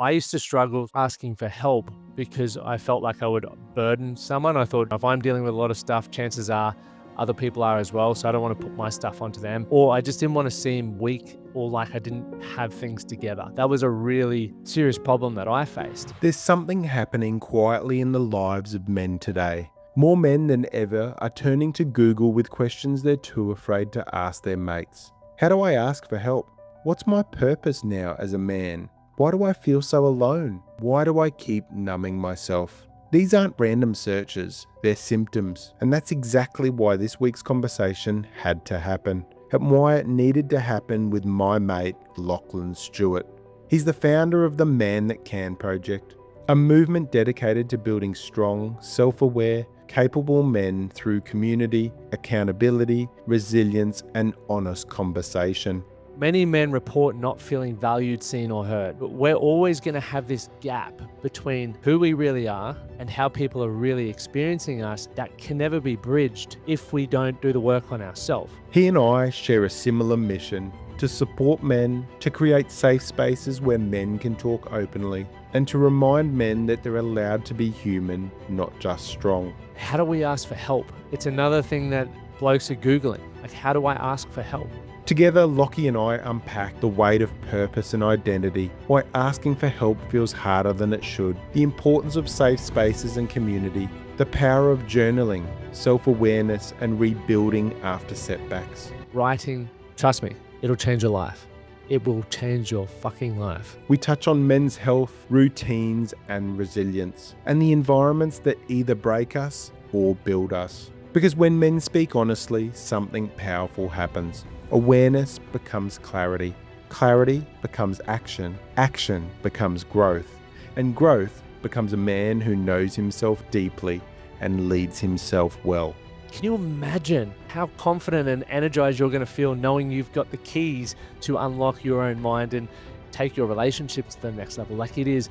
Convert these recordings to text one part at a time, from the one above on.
I used to struggle asking for help because I felt like I would burden someone. I thought if I'm dealing with a lot of stuff, chances are other people are as well. So I don't want to put my stuff onto them. Or I just didn't want to seem weak or like I didn't have things together. That was a really serious problem that I faced. There's something happening quietly in the lives of men today. More men than ever are turning to Google with questions they're too afraid to ask their mates. How do I ask for help? What's my purpose now as a man? Why do I feel so alone? Why do I keep numbing myself? These aren't random searches, they're symptoms. And that's exactly why this week's conversation had to happen. And why it needed to happen with my mate, Lachlan Stuart. He's the founder of the Man That Can project, a movement dedicated to building strong, self-aware, capable men through community, accountability, resilience, and honest conversation. Many men report not feeling valued, seen, or heard. But we're always going to have this gap between who we really are and how people are really experiencing us that can never be bridged if we don't do the work on ourselves. He and I share a similar mission to support men, to create safe spaces where men can talk openly, and to remind men that they're allowed to be human, not just strong. How do we ask for help? It's another thing that blokes are Googling. Like, how do I ask for help? Together, Lockie and I unpack the weight of purpose and identity, why asking for help feels harder than it should, the importance of safe spaces and community, the power of journaling, self-awareness, and rebuilding after setbacks. Writing, trust me, it'll change your life. It will change your fucking life. We touch on men's health, routines, and resilience, and the environments that either break us or build us. Because when men speak honestly, something powerful happens. Awareness becomes clarity. Clarity becomes action. Action becomes growth. And growth becomes a man who knows himself deeply and leads himself well. Can you imagine how confident and energized you're going to feel knowing you've got the keys to unlock your own mind and take your relationships to the next level? Like, it is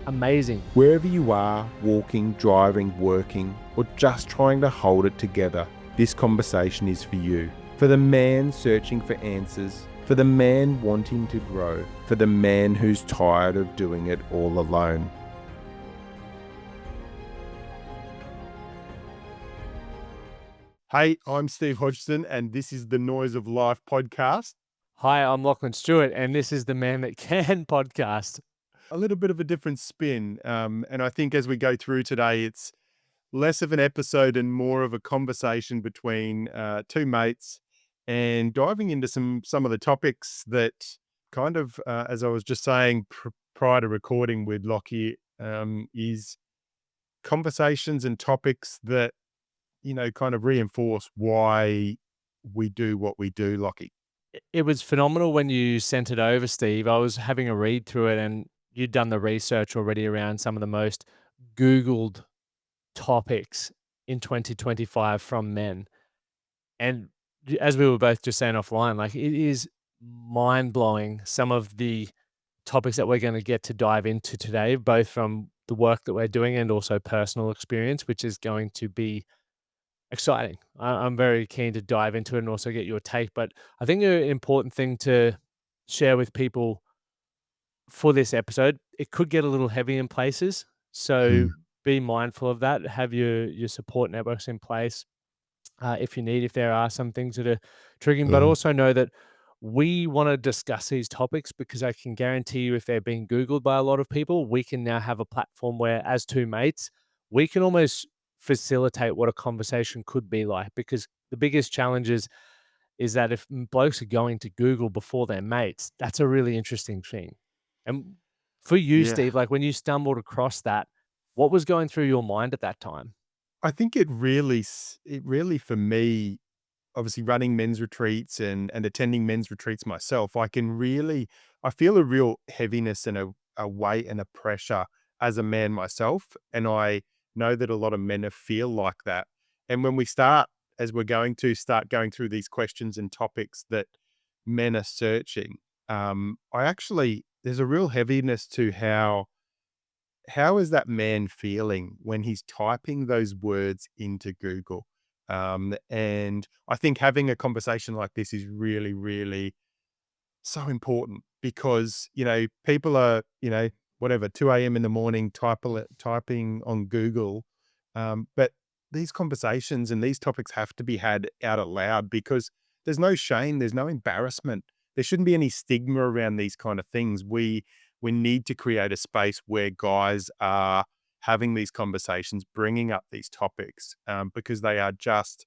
amazing. Wherever you are, walking, driving, working, or just trying to hold it together, this conversation is for you. For the man searching for answers, for the man wanting to grow, for the man who's tired of doing it all alone. Hey, I'm Steve Hodgson, and this is the Noise of Life podcast. Hi, I'm Lachlan Stuart, and this is the Man That Can podcast. A little bit of a different spin, and I think as we go through today, it's less of an episode and more of a conversation between two mates, and diving into some of the topics that kind of, as I was just saying prior to recording with Lockie, is conversations and topics that, you know, kind of reinforce why we do what we do, Lockie. It was phenomenal when you sent it over, Steve. I was having a read through it, and you'd done the research already around some of the most Googled topics in 2025 from men. And as we were both just saying offline, like, it is mind blowing some of the topics that we're going to get to dive into today, both from the work that we're doing and also personal experience, which is going to be exciting. I'm very keen to dive into it and also get your take. But I think an important thing to share with people for this episode, it could get a little heavy in places. So be mindful of that. Have your support networks in place if you need, if there are some things that are triggering, but also know that we want to discuss these topics because I can guarantee you if they're being Googled by a lot of people, we can now have a platform where, as two mates, we can almost facilitate what a conversation could be like. Because the biggest challenge is that if blokes are going to Google before their mates, that's a really interesting thing. And for you, Yeah. Steve, like, when you stumbled across that, what was going through your mind at that time? I think it really for me, obviously running men's retreats and attending men's retreats myself, I feel a real heaviness and a weight and a pressure as a man myself. And I know that a lot of men feel like that. And when we as we're going to start going through these questions and topics that men are searching, there's a real heaviness to how is that man feeling when he's typing those words into Google? And I think having a conversation like this is really, really so important because, you know, people are, you know, whatever, 2 a.m. in the morning, typing on Google. But these conversations and these topics have to be had out aloud because there's no shame, there's no embarrassment. There shouldn't be any stigma around these kind of things. We need to create a space where guys are having these conversations, bringing up these topics, because they are just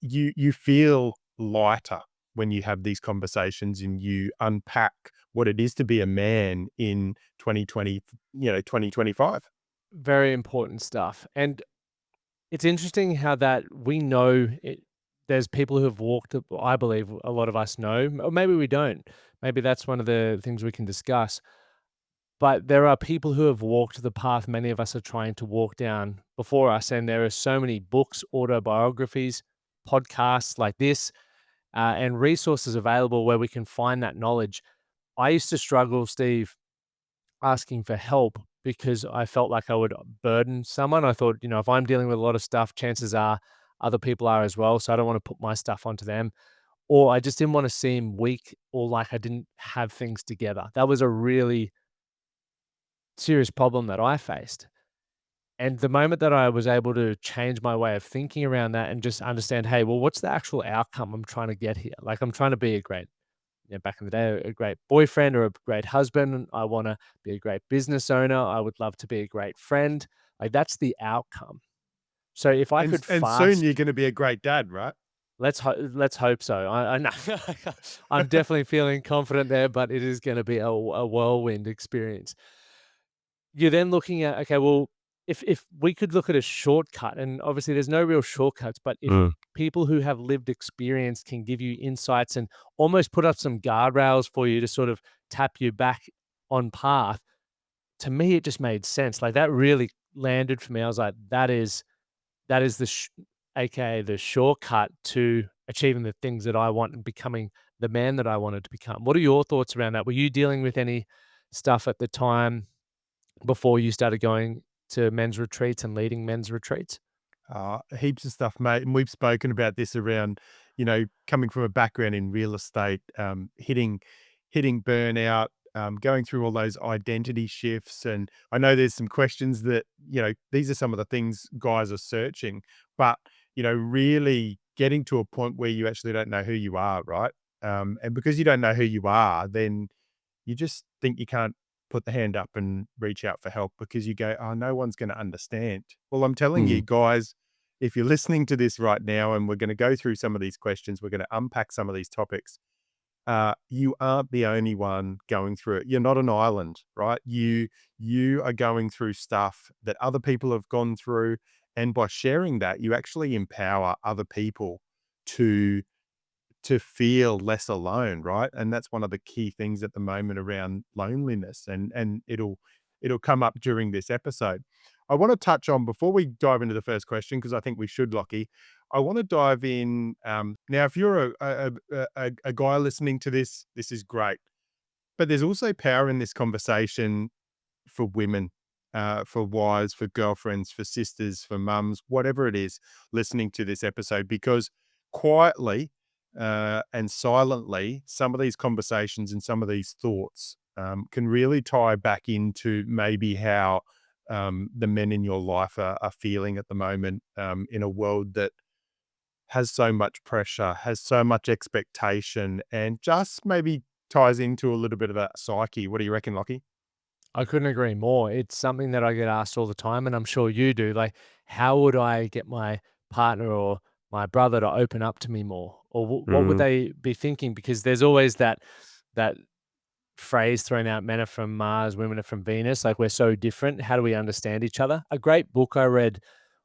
you feel lighter when you have these conversations and you unpack what it is to be a man in 2020, 2025. Very important stuff. And it's interesting how that we know it, there's people who have walked, I believe a lot of us know, or maybe we don't. Maybe that's one of the things we can discuss. But there are people who have walked the path many of us are trying to walk down before us. And there are so many books, autobiographies, podcasts like this, and resources available where we can find that knowledge. I used to struggle, Steve, asking for help because I felt like I would burden someone. I thought, if I'm dealing with a lot of stuff, chances are other people are as well. So I don't want to put my stuff onto them. Or I just didn't want to seem weak or like I didn't have things together. That was a really serious problem that I faced. And the moment that I was able to change my way of thinking around that and just understand, hey, well, what's the actual outcome I'm trying to get here? Like, I'm trying to be a great, back in the day, a great boyfriend or a great husband. I want to be a great business owner. I would love to be a great friend. Like, that's the outcome. So if I could And soon you're fast, going to be a great dad, right? let's hope so. I know I'm definitely feeling confident there, but it is going to be a whirlwind experience. You're then looking at, okay, well, if we could look at a shortcut, and obviously there's no real shortcuts, but if Mm. people who have lived experience can give you insights and almost put up some guardrails for you to sort of tap you back on path, to me, it just made sense. Like, that really landed for me. I was like, that is the AKA the shortcut to achieving the things that I want and becoming the man that I wanted to become. What are your thoughts around that? Were you dealing with any stuff at the time before you started going to men's retreats and leading men's retreats? Heaps of stuff, mate. And we've spoken about this around, coming from a background in real estate, hitting burnout, going through all those identity shifts. And I know there's some questions that, these are some of the things guys are searching, but, really getting to a point where you actually don't know who you are, right? And because you don't know who you are, then you just think you can't put the hand up and reach out for help because you go, "Oh, no one's gonna understand." Well, I'm telling you, Mm. guys, if you're listening to this right now and we're gonna go through some of these questions, we're gonna unpack some of these topics, you aren't the only one going through it. You're not an island, right? You are going through stuff that other people have gone through, and by sharing that, you actually empower other people to feel less alone, right? And that's one of the key things at the moment around loneliness, and it'll come up during this episode. I want to touch on before we dive into the first question because I think we should, Lockie. I want to dive in now. If you're a guy listening to this, this is great, but there's also power in this conversation for women, for wives, for girlfriends, for sisters, for mums, whatever it is, listening to this episode, because quietly and silently, some of these conversations and some of these thoughts can really tie back into maybe how the men in your life are feeling at the moment in a world that has so much pressure, has so much expectation, and just maybe ties into a little bit of that psyche. What do you reckon, Lockie? I couldn't agree more. It's something that I get asked all the time, and I'm sure you do. Like, how would I get my partner or my brother to open up to me more? Or what would Mm. they be thinking? Because there's always that phrase thrown out, men are from Mars, women are from Venus. Like, we're so different. How do we understand each other? A great book I read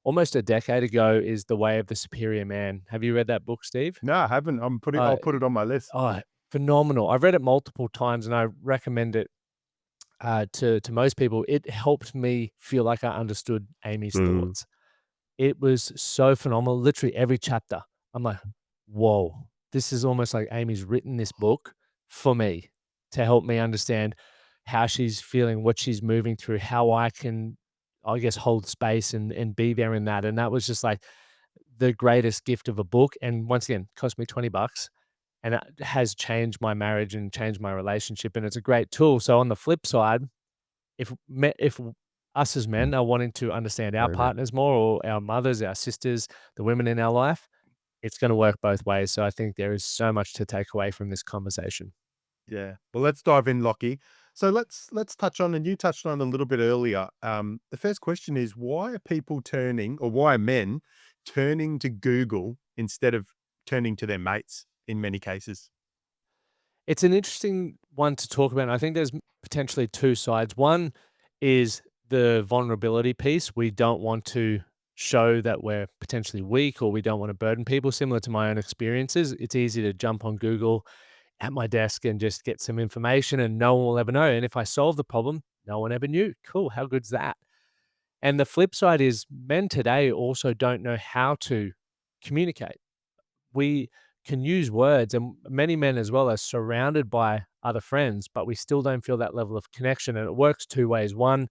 almost a decade ago is The Way of the Superior Man. Have you read that book, Steve? No, I haven't. Uh, I'll put it on my list. oh, phenomenal. I've read it multiple times and I recommend it to most people. It helped me feel like I understood Amy's Mm. thoughts. It was so phenomenal. Literally every chapter, I'm like, whoa, this is almost like Amy's written this book for me to help me understand how she's feeling, what she's moving through, how I can, I guess, hold space and be there in that. And that was just like the greatest gift of a book. And once again, cost me $20. and it has changed my marriage and changed my relationship, and it's a great tool. So on the flip side, if us as men are wanting to understand our Maybe. partners more, or our mothers, our sisters, the women in our life, it's gonna work both ways. So I think there is so much to take away from this conversation. Yeah. Well, let's dive in, Lockie. So let's touch on, and you touched on a little bit earlier. The first question is, why are people turning, or why are men turning to Google instead of turning to their mates in many cases? It's an interesting one to talk about, and I think there's potentially 2 sides. One is the vulnerability piece. We don't want to show that we're potentially weak, or we don't wanna burden people. Similar to my own experiences, it's easy to jump on Google at my desk and just get some information, and no one will ever know, and if I solve the problem, no one ever knew. Cool, how good's that? And the flip side is men today also don't know how to communicate. We can use words, and many men as well are surrounded by other friends, but we still don't feel that level of connection. And it works 2 ways. One,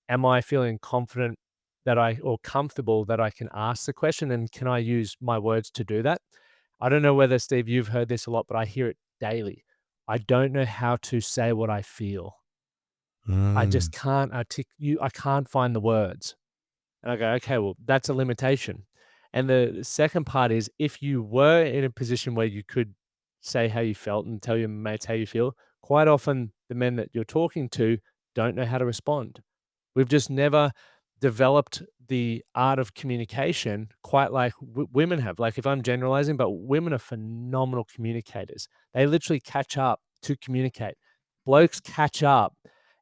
am I feeling confident that I or comfortable that I can ask the question, and can I use my words to do that? I don't know whether, Steve, you've heard this a lot, but I hear it daily. I don't know how to say what I feel. I Mm. just can't I can't find the words. And I go, "Okay, well, that's a limitation." And the second part is, if you were in a position where you could say how you felt and tell your mates how you feel, quite often the men that you're talking to don't know how to respond. We've just never developed the art of communication quite like women have. Like, if I'm generalizing, but women are phenomenal communicators. They literally catch up to communicate. Blokes catch up,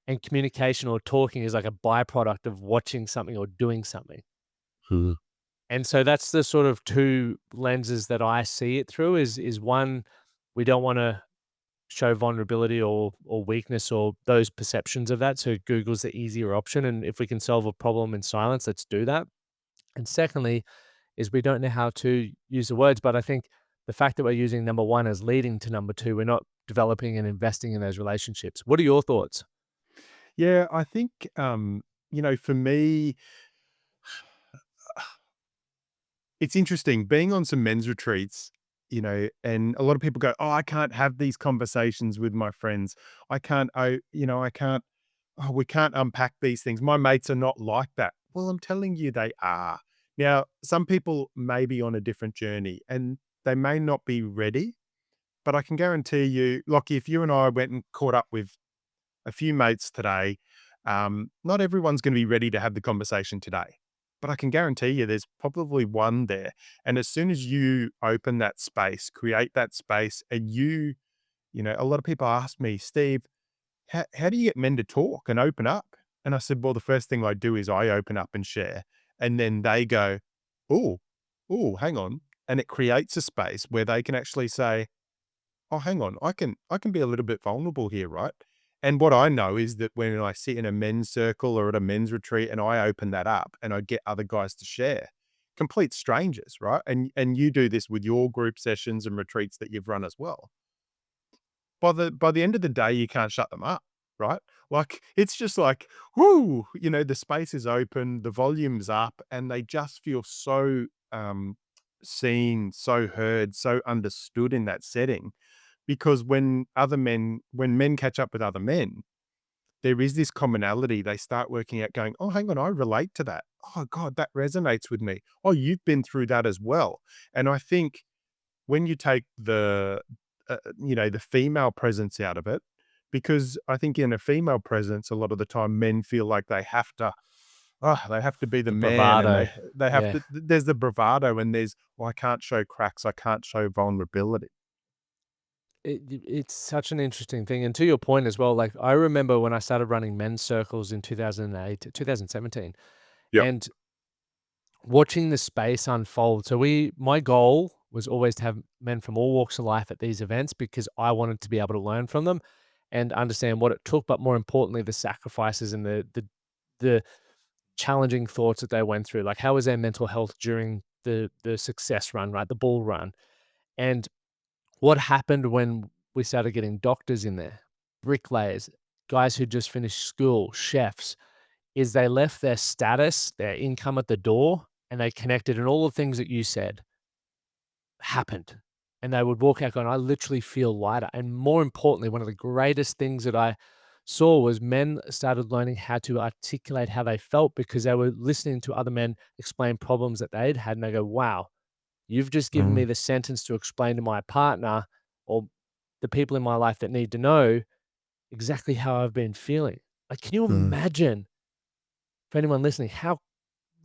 and communication or talking is like a byproduct of watching something or doing something. Mm. And so that's the sort of 2 lenses that I see it through is one, we don't wanna show vulnerability or weakness or those perceptions of that, so Google's the easier option, and if we can solve a problem in silence, let's do that. And secondly, is we don't know how to use the words, but I think the fact that we're using number 1 as leading to number 2, we're not developing and investing in those relationships. What are your thoughts? Yeah, I think, for me, it's interesting being on some men's retreats, and a lot of people go, "Oh, I can't have these conversations with my friends. I can't, oh, we can't unpack these things. My mates are not like that." Well, I'm telling you, they are. Now, some people may be on a different journey and they may not be ready, but I can guarantee you, Lockie, if you and I went and caught up with a few mates today. Not everyone's going to be ready to have the conversation today, but I can guarantee you there's probably one there. And as soon as you open that space, create that space, and a lot of people ask me, Steve, how do you get men to talk and open up? And I said, well, the first thing I do is I open up and share. And then they go, oh, oh, hang on. And it creates a space where they can actually say, oh, hang on, I can be a little bit vulnerable here, right? And what I know is that when I sit in a men's circle or at a men's retreat and I open that up and I get other guys to share, complete strangers, right? And you do this with your group sessions and retreats that you've run as well. By the end of the day, you can't shut them up, right? Like it's just like, whoo, the space is open, the volume's up, and they just feel so seen, so heard, so understood in that setting because when men catch up with other men, there is this commonality. They start working out going, "Oh, hang on, I relate to that. Oh god, that resonates with me. Oh, you've been through that as well." And I think when you take the female presence out of it, because I think in a female presence, a lot of the time men feel like they have to be the The man, and bravado. they have Yeah. to there's the bravado and there's, "Well, I can't show cracks, I can't show vulnerability." It's such an interesting thing, and to your point as well, like, I remember when I started running men's circles in 2008, 2017, Yep. and watching the space unfold. So my goal was always to have men from all walks of life at these events because I wanted to be able to learn from them and understand what it took, but more importantly, the sacrifices and the challenging thoughts that they went through. Like, how was their mental health during the success run, right? The bull run. And what happened when we started getting doctors in there, bricklayers, guys who just finished school, chefs, is they left their status, their income at the door, and they connected, and all the things that you said happened. and they would walk out going, "I literally feel lighter." And more importantly, one of the greatest things that I saw was men started learning how to articulate how they felt because they were listening to other men explain problems that they'd had, and they go, "Wow, you've just given me Mm, the sentence to explain to my partner or the people in my life that need to know exactly how I've been feeling." Like, can you mm, imagine, for anyone listening, how,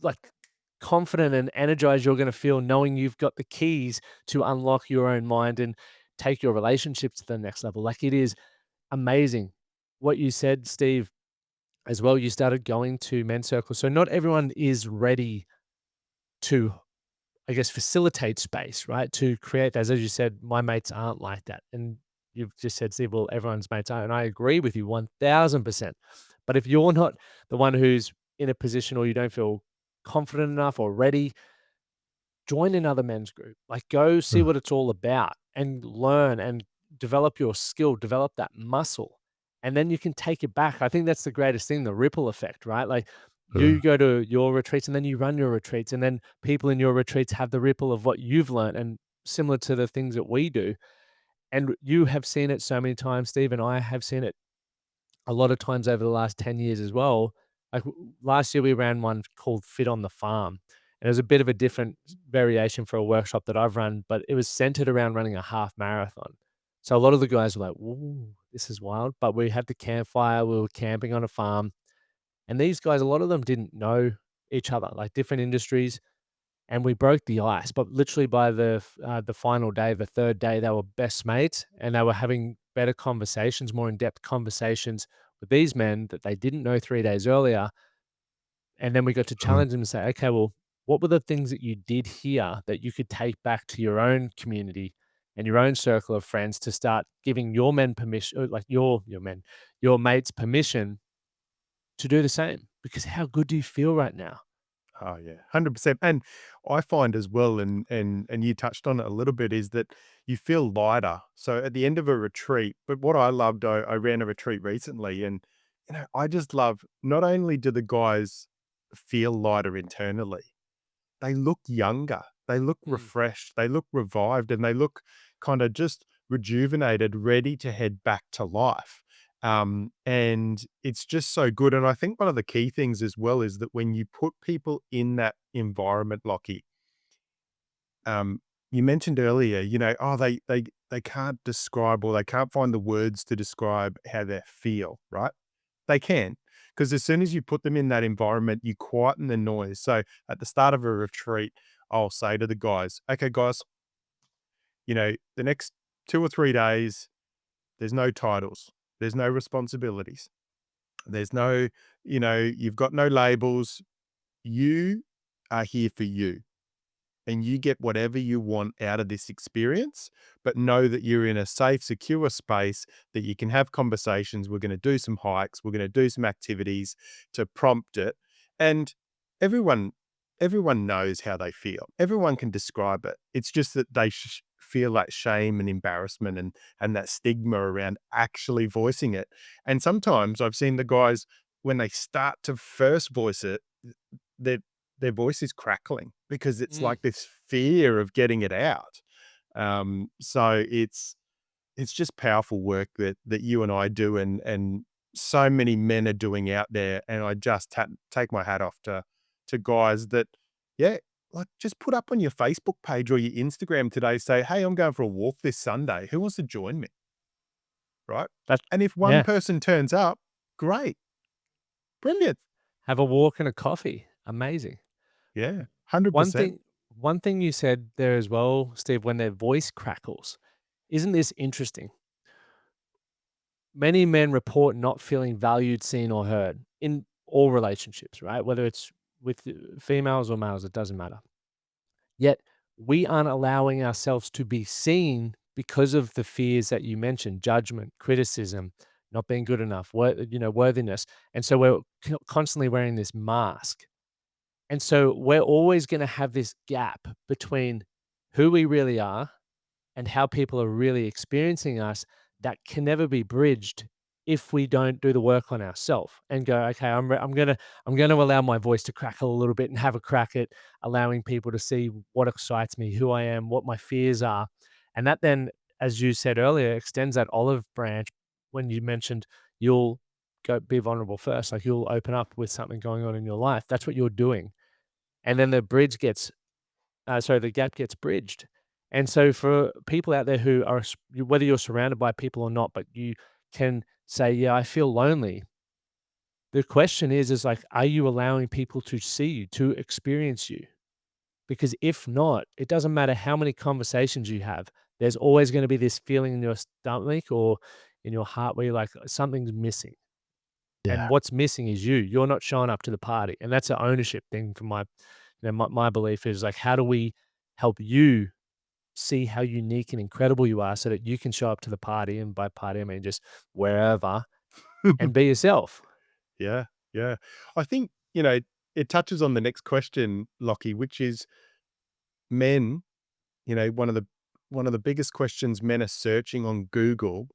like, confident and energized you're gonna feel knowing you've got the keys to unlock your own mind and take your relationships to the next level? Like, it is amazing. What you said, Steve, as well, you started going to men's circles. So not everyone is ready to, I guess, facilitate space, right? To create those. As you said, my mates aren't like that. And you've just said, Steve, well, everyone's mates are. And I agree with you 1000%. But if you're not the one who's in a position or you don't feel confident enough or ready, join another men's group. Like, go see mm, what it's all about and learn and develop your skill, develop that muscle. And then you can take it back. I think that's the greatest thing, the ripple effect, right? Like, you mm, go to your retreats and then you run your retreats, and then people in your retreats have the ripple of what you've learned, and similar to the things that we do. And you have seen it so many times, Steve, and I have seen it a lot of times over the last 10 years as well. Like, last year we ran one called Fit on the Farm, and it was a bit of a different variation for a workshop that I've run, but it was centered around running a half marathon. So a lot of the guys were like, "Ooh, this is wild." But we had the campfire, we were camping on a farm, and these guys, a lot of them didn't know each other, like different industries, and we broke the ice. But literally by the final day, the third day, they were best mates, and they were having better conversations, more in-depth conversations with these men that they didn't know 3 days earlier, and then we got to mm. challenge them and say, "Okay, well, what were the things that you did here that you could take back to your own community and your own circle of friends to start giving your men permission, like your men, your mates permission to do the same? Because how good do you feel right now?" Oh yeah, 100%. And I find as well, and you touched on it a little bit, is that you feel lighter. So at the end of a retreat, but what I loved, I ran a retreat recently, and I just love, not only do the guys feel lighter internally, they look younger, they look Mm. refreshed, they look revived, and they look kind of just rejuvenated, ready to head back to life. And it's just so good. And I think one of the key things as well is that when you put people in that environment, Lockie, um, you mentioned earlier, oh, they can't describe, or they can't find the words to describe how they feel, right? They can, because as soon as you put them in that environment, you quieten the noise. So at the start of a retreat, I'll say to the guys, okay, guys, the next 2 or 3 days, there's no titles, there's no responsibilities, there's no, you've got no labels. You are here for you, and you get whatever you want out of this experience, but know that you're in a safe, secure space that you can have conversations. We're going to do some hikes, we're going to do some activities to prompt it. And everyone everyone knows how they feel. Everyone can describe it. It's just that they feel that shame and embarrassment, and that stigma around actually voicing it. And sometimes I've seen the guys, when they start to first voice it, their their voice is crackling because it's Mm. like this fear of getting it out. So it's just powerful work that you and I do, and so many men are doing out there. And I just take my hat off to guys that, yeah, like, just put up on your Facebook page or your Instagram today, say, "Hey, I'm going for a walk this Sunday. Who wants to join me?" Right? That And if one Yeah, person turns up, great, brilliant, have a walk and a coffee. Amazing. yeah, One 100%. thing one thing you said there as well, Steve, when their voice crackles, isn't this interesting? Many men report not feeling valued, seen, or heard in all relationships, right? Whether it's with females or males, it doesn't matter. Yet we aren't allowing ourselves to be seen because of the fears that you mentioned: judgment, criticism, not being good enough, worthiness. And so we're constantly wearing this mask. And so we're always going to have this gap between who we really are and how people are really experiencing us that can never be bridged if we don't do the work on ourselves and go, okay, I'm gonna allow my voice to crackle a little bit and have a crack at allowing people to see what excites me, who I am, what my fears are, And that then, as you said earlier, extends that olive branch when you mentioned you'll go be vulnerable first, like you'll open up with something going on in your life. That's what you're doing. And then the gap gets bridged. And so for people out there who are, whether you're surrounded by people or not, but you can say, yeah, I feel lonely. The question is like, are you allowing people to see you, to experience you? Because if not, it doesn't matter how many conversations you have, there's always going to be this feeling in your stomach or in your heart where you're like, something's missing. And Yeah. what's missing is you. You're not showing up to the party. And that's an ownership thing from my belief is like, how do we help you see how unique and incredible you are so that you can show up to the party? And by party, I mean just wherever and be yourself. Yeah, yeah. I think, it touches on the next question, Lockie, which is men, one of the biggest questions men are searching on Google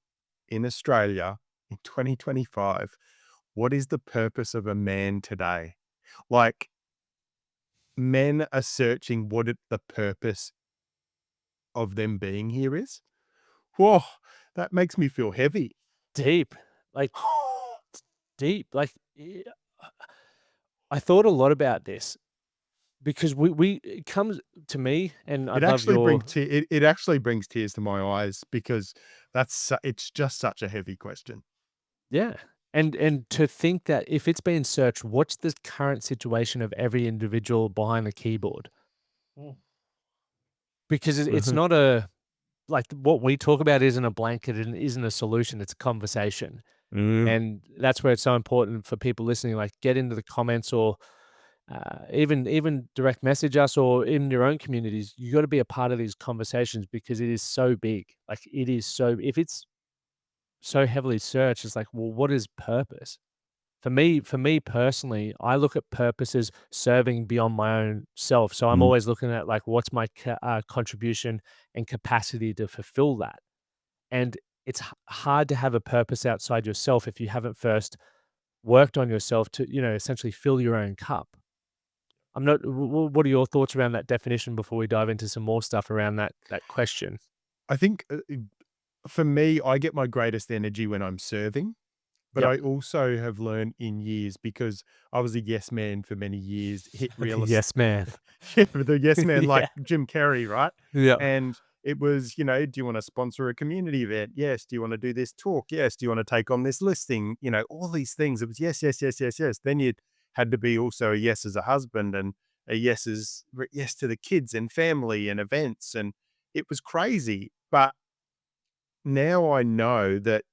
in Australia in 2025. What is the purpose of a man today? Like, men are searching the purpose of them being here is. Whoa, that makes me feel heavy. Deep, like deep. Like I thought a lot about this because we it comes to me, and It I'd love actually brings your it actually brings tears to my eyes because it's just such a heavy question. yeah. And to think that if it's been searched, what's the current situation of every individual behind the keyboard? Mm. Because it's Mhm. not a like what we talk about isn't a blanket and isn't a solution. It's a conversation. Mm, And that's where it's so important for people listening, like get into the comments or even direct message us or in your own communities. You got to be a part of these conversations because it is so big. Like it is so if it's so heavily searched, it's like, well, what is purpose? For me personally, I look at purpose as serving beyond my own self. So I'm mm. always looking at like what's my contribution and capacity to fulfill that. And it's hard to have a purpose outside yourself if you haven't first worked on yourself to, essentially fill your own cup. I'm not what are your thoughts around that definition before we dive into some more stuff around that question? I think, for me, I get my greatest energy when I'm serving. But Yep. I also have learned in years because I was a yes man for many years, hit The real es yes man. yeah, the yes man like Yeah. Jim Carrey, right? Yep. And it was, do you wanna sponsor a community event? Yes. Do you wanna do this talk? Yes. Do you wanna take on this listing? All these things. It was yes, yes, yes, yes, yes. Then you had to be also a yes as a husband and a yes to the kids and family and events, and it was crazy. But now I know that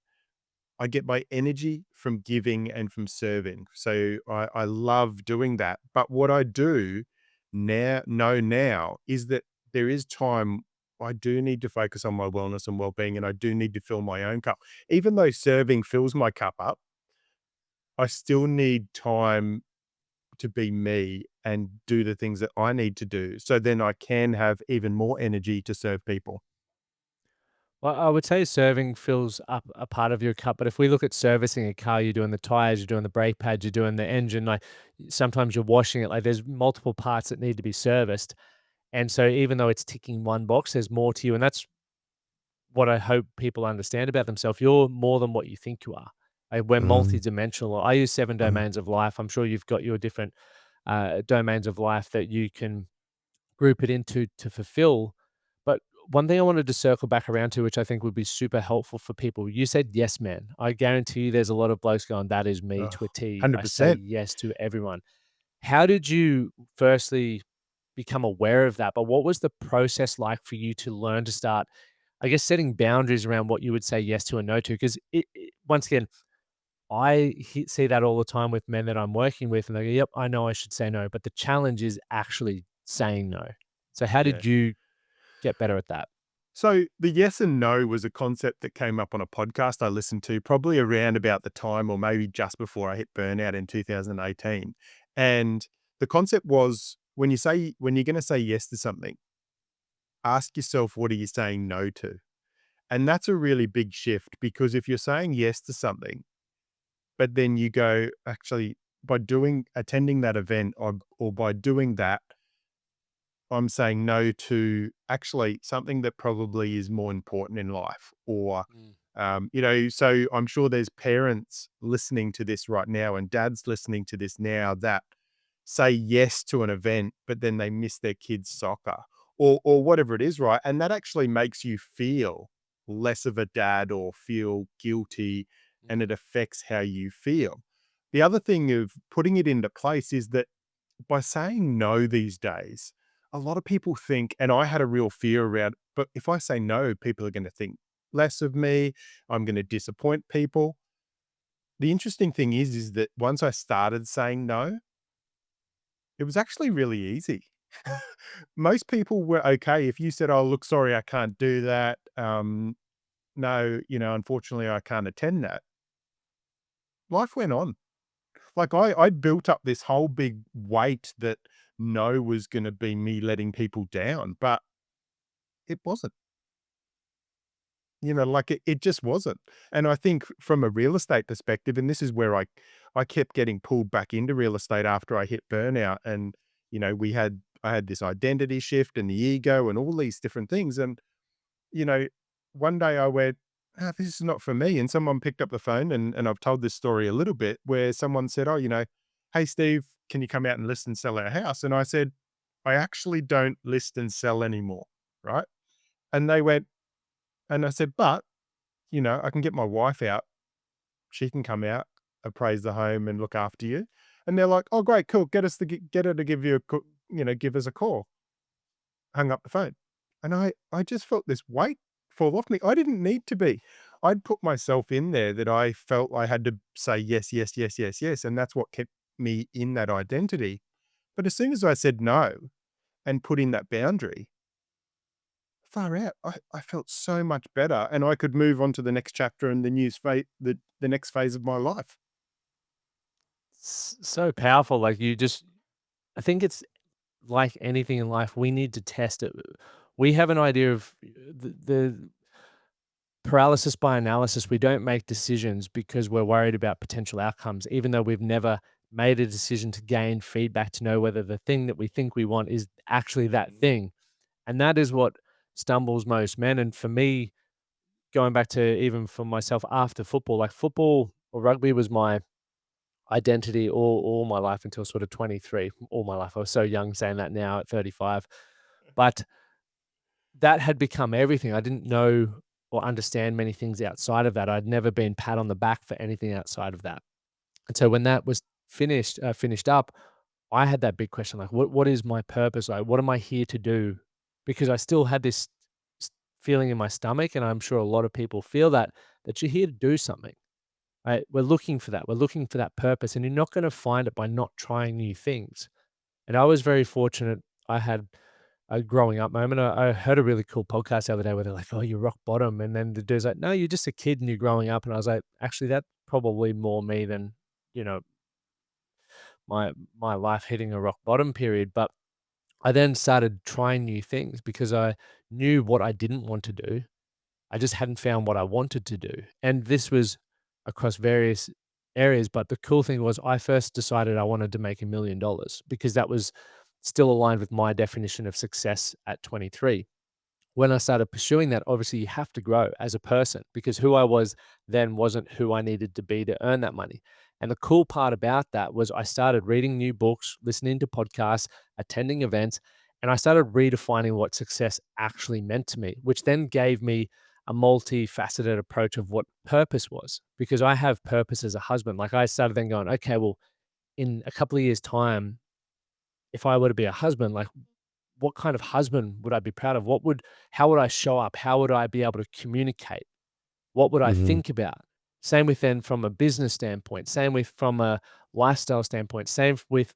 I get my energy from giving and from serving. So I love doing that. But what I do now is that there is time I do need to focus on my wellness and well-being, and I do need to fill my own cup. Even though serving fills my cup up, I still need time to be me and do the things that I need to do. So then I can have even more energy to serve people. Well, I would say serving fills up a part of your cup, but if we look at servicing a car, you're doing the tires, you're doing the brake pads, you're doing the engine, like sometimes you're washing it, like there's multiple parts that need to be serviced. And so even though it's ticking one box, there's more to you. And that's what I hope people understand about themselves. You're more than what you think you are. We're Mm, multidimensional. I use seven mm. domains of life. I'm sure you've got your different domains of life that you can group it into to fulfill. But one thing I wanted to circle back around to, which I think would be super helpful for people, you said yes, man. I guarantee you there's a lot of blokes going, that is me Ugh, to a T. I say 100%. yes to everyone. How did you firstly become aware of that? But what was the process like for you to learn to start, I guess, setting boundaries around what you would say yes to and no to? Because once again, see that all the time with men that I'm working with, and they go, "Yep, I know I should say no," but the challenge is actually saying no. So how Yeah. did you get better at that? So the yes and no was a concept that came up on a podcast I listened to probably around about the time or maybe just before I hit burnout in 2018. And the concept was when you're going to say yes to something, ask yourself, what are you saying no to? And that's a really big shift because if you're saying yes to something, but then you go, actually, by attending that event or by doing that, I'm saying no to actually something that probably is more important in life or, Mm, so I'm sure there's parents listening to this right now and dads listening to this now that say yes to an event, but then they miss their kids' soccer or whatever it is, right? And that actually makes you feel less of a dad or feel guilty, and mm. it affects how you feel. The other thing of putting it into place is that by saying no these days, a lot of people think, and I had a real fear around, but if I say no, people are going to think less of me. I'm going to disappoint people. The interesting thing is that once I started saying no, it was actually really easy. Most people were okay if you said, "Oh, look, sorry, I can't do that. No, unfortunately, I can't attend that." Life went on. Like I built up this whole big weight that no was going to be me letting people down, but it wasn't. Like it just wasn't. And I think from a real estate perspective, and this is where I kept getting pulled back into real estate after I hit burnout, and I had this identity shift and the ego and all these different things, and you know, one day I went, this is not for me. And someone picked up the phone, and I've told this story a little bit, where someone said, "Oh, hey, Steve, can you come out and list and sell our house?" And I said, "I actually don't list and sell anymore." Right. And they went, and I said, "But, I can get my wife out. She can come out, appraise the home and look after you." And they're like, "Oh, great, cool. Get her to give you give us a call." Hung up the phone. And I just felt this weight fall off me. I didn't need to be. I'd put myself in there that I felt I had to say yes, yes, yes, yes, yes, and that's what kept me in that identity. But as soon as I said no and put in that boundary, far out, I felt so much better, and I could move on to the next chapter and the next phase of my life. So powerful. Like I think it's like anything in life, we need to test it. We have an idea of the paralysis by analysis. We don't make decisions because we're worried about potential outcomes, even though we've never made a decision to gain feedback to know whether the thing that we think we want is actually that Mhm. thing. And that is what stumbles most men. And for me, going back to even for myself after football, like football or rugby was my identity all my life until sort of 23. All my life. I was so young saying that now at 35. But that had become everything. I didn't know or understand many things outside of that. I'd never been pat on the back for anything outside of that. And so when that was finished up, I had that big question like, what is my purpose? Like, what am I here to do? Because I still had this feeling in my stomach, and I'm sure a lot of people feel that you're here to do something. Right? We're looking for that. We're looking for that purpose, and you're not going to find it by not trying new things. And I was very fortunate. I had a growing up moment. I heard a really cool podcast the other day where they're like, "Oh, you're rock bottom," and then the dude's like, "No, you're just a kid and you're growing up." And I was like, "Actually, that's probably more me than you know my my life hitting a rock bottom period." But I then started trying new things because I knew what I didn't want to do. I just hadn't found what I wanted to do, and this was across various areas. But the cool thing was, I first decided I wanted to make $1 million because that was still aligned with my definition of success at 23. When I started pursuing that, obviously you have to grow as a person because who I was then wasn't who I needed to be to earn that money. And the cool part about that was I started reading new books, listening to podcasts, attending events, and I started redefining what success actually meant to me, which then gave me a multifaceted approach of what purpose was because I have purpose as a husband. Like I started then going, okay, well, in a couple of years' time, if I were to be a husband, like what kind of husband would I be proud of? How would I show up? How would I be able to communicate? What would I Mhm. think about? Same with then from a business standpoint, same with from a lifestyle standpoint, same with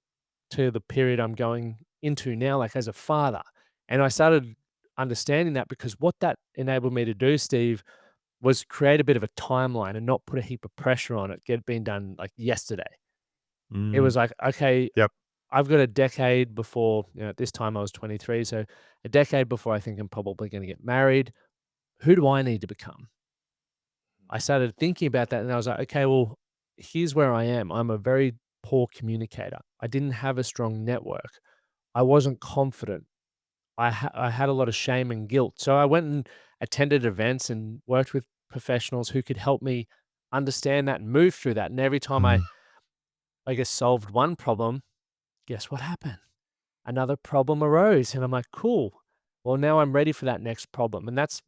to the period I'm going into now, like as a father. And I started understanding that because what that enabled me to do, Steve, was create a bit of a timeline and not put a heap of pressure on it, get it being done like yesterday. It Mm. was like, okay, Yep. I've got a decade before, at this time I was 23, so a decade before I think I'm probably gonna get married. Who do I need to become? I started thinking about that and I was like, okay, well, here's where I am. I'm a very poor communicator. I didn't have a strong network. I wasn't confident. I had a lot of shame and guilt. So I went and attended events and worked with professionals who could help me understand that and move through that. And every time Mm. I guess, solved one problem, guess what happened? Another problem arose. And I'm like, cool. Well, now I'm ready for that next problem. And that's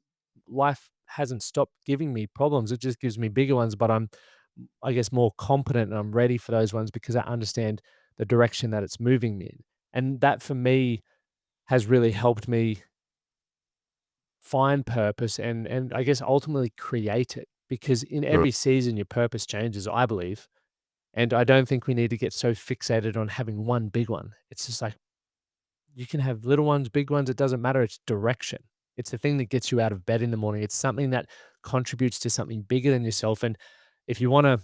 life hasn't stopped giving me problems. It just gives me bigger ones, but I'm, I guess, more competent and I'm ready for those ones because I understand the direction that it's moving me in. And that for me has really helped me find purpose and I guess ultimately create it because in Right. every season your purpose changes, I believe. And I don't think we need to get so fixated on having one big one. It's just like you can have little ones, big ones, it doesn't matter. It's direction. It's the thing that gets you out of bed in the morning. It's something that contributes to something bigger than yourself. And if you want to,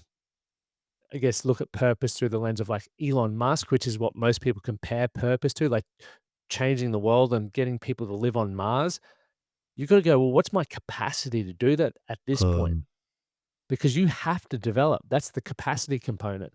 I guess, look at purpose through the lens of like Elon Musk, which is what most people compare purpose to, like changing the world and getting people to live on Mars, you got to go, well, what's my capacity to do that at this point? Um, Because you have to develop. That's the capacity component.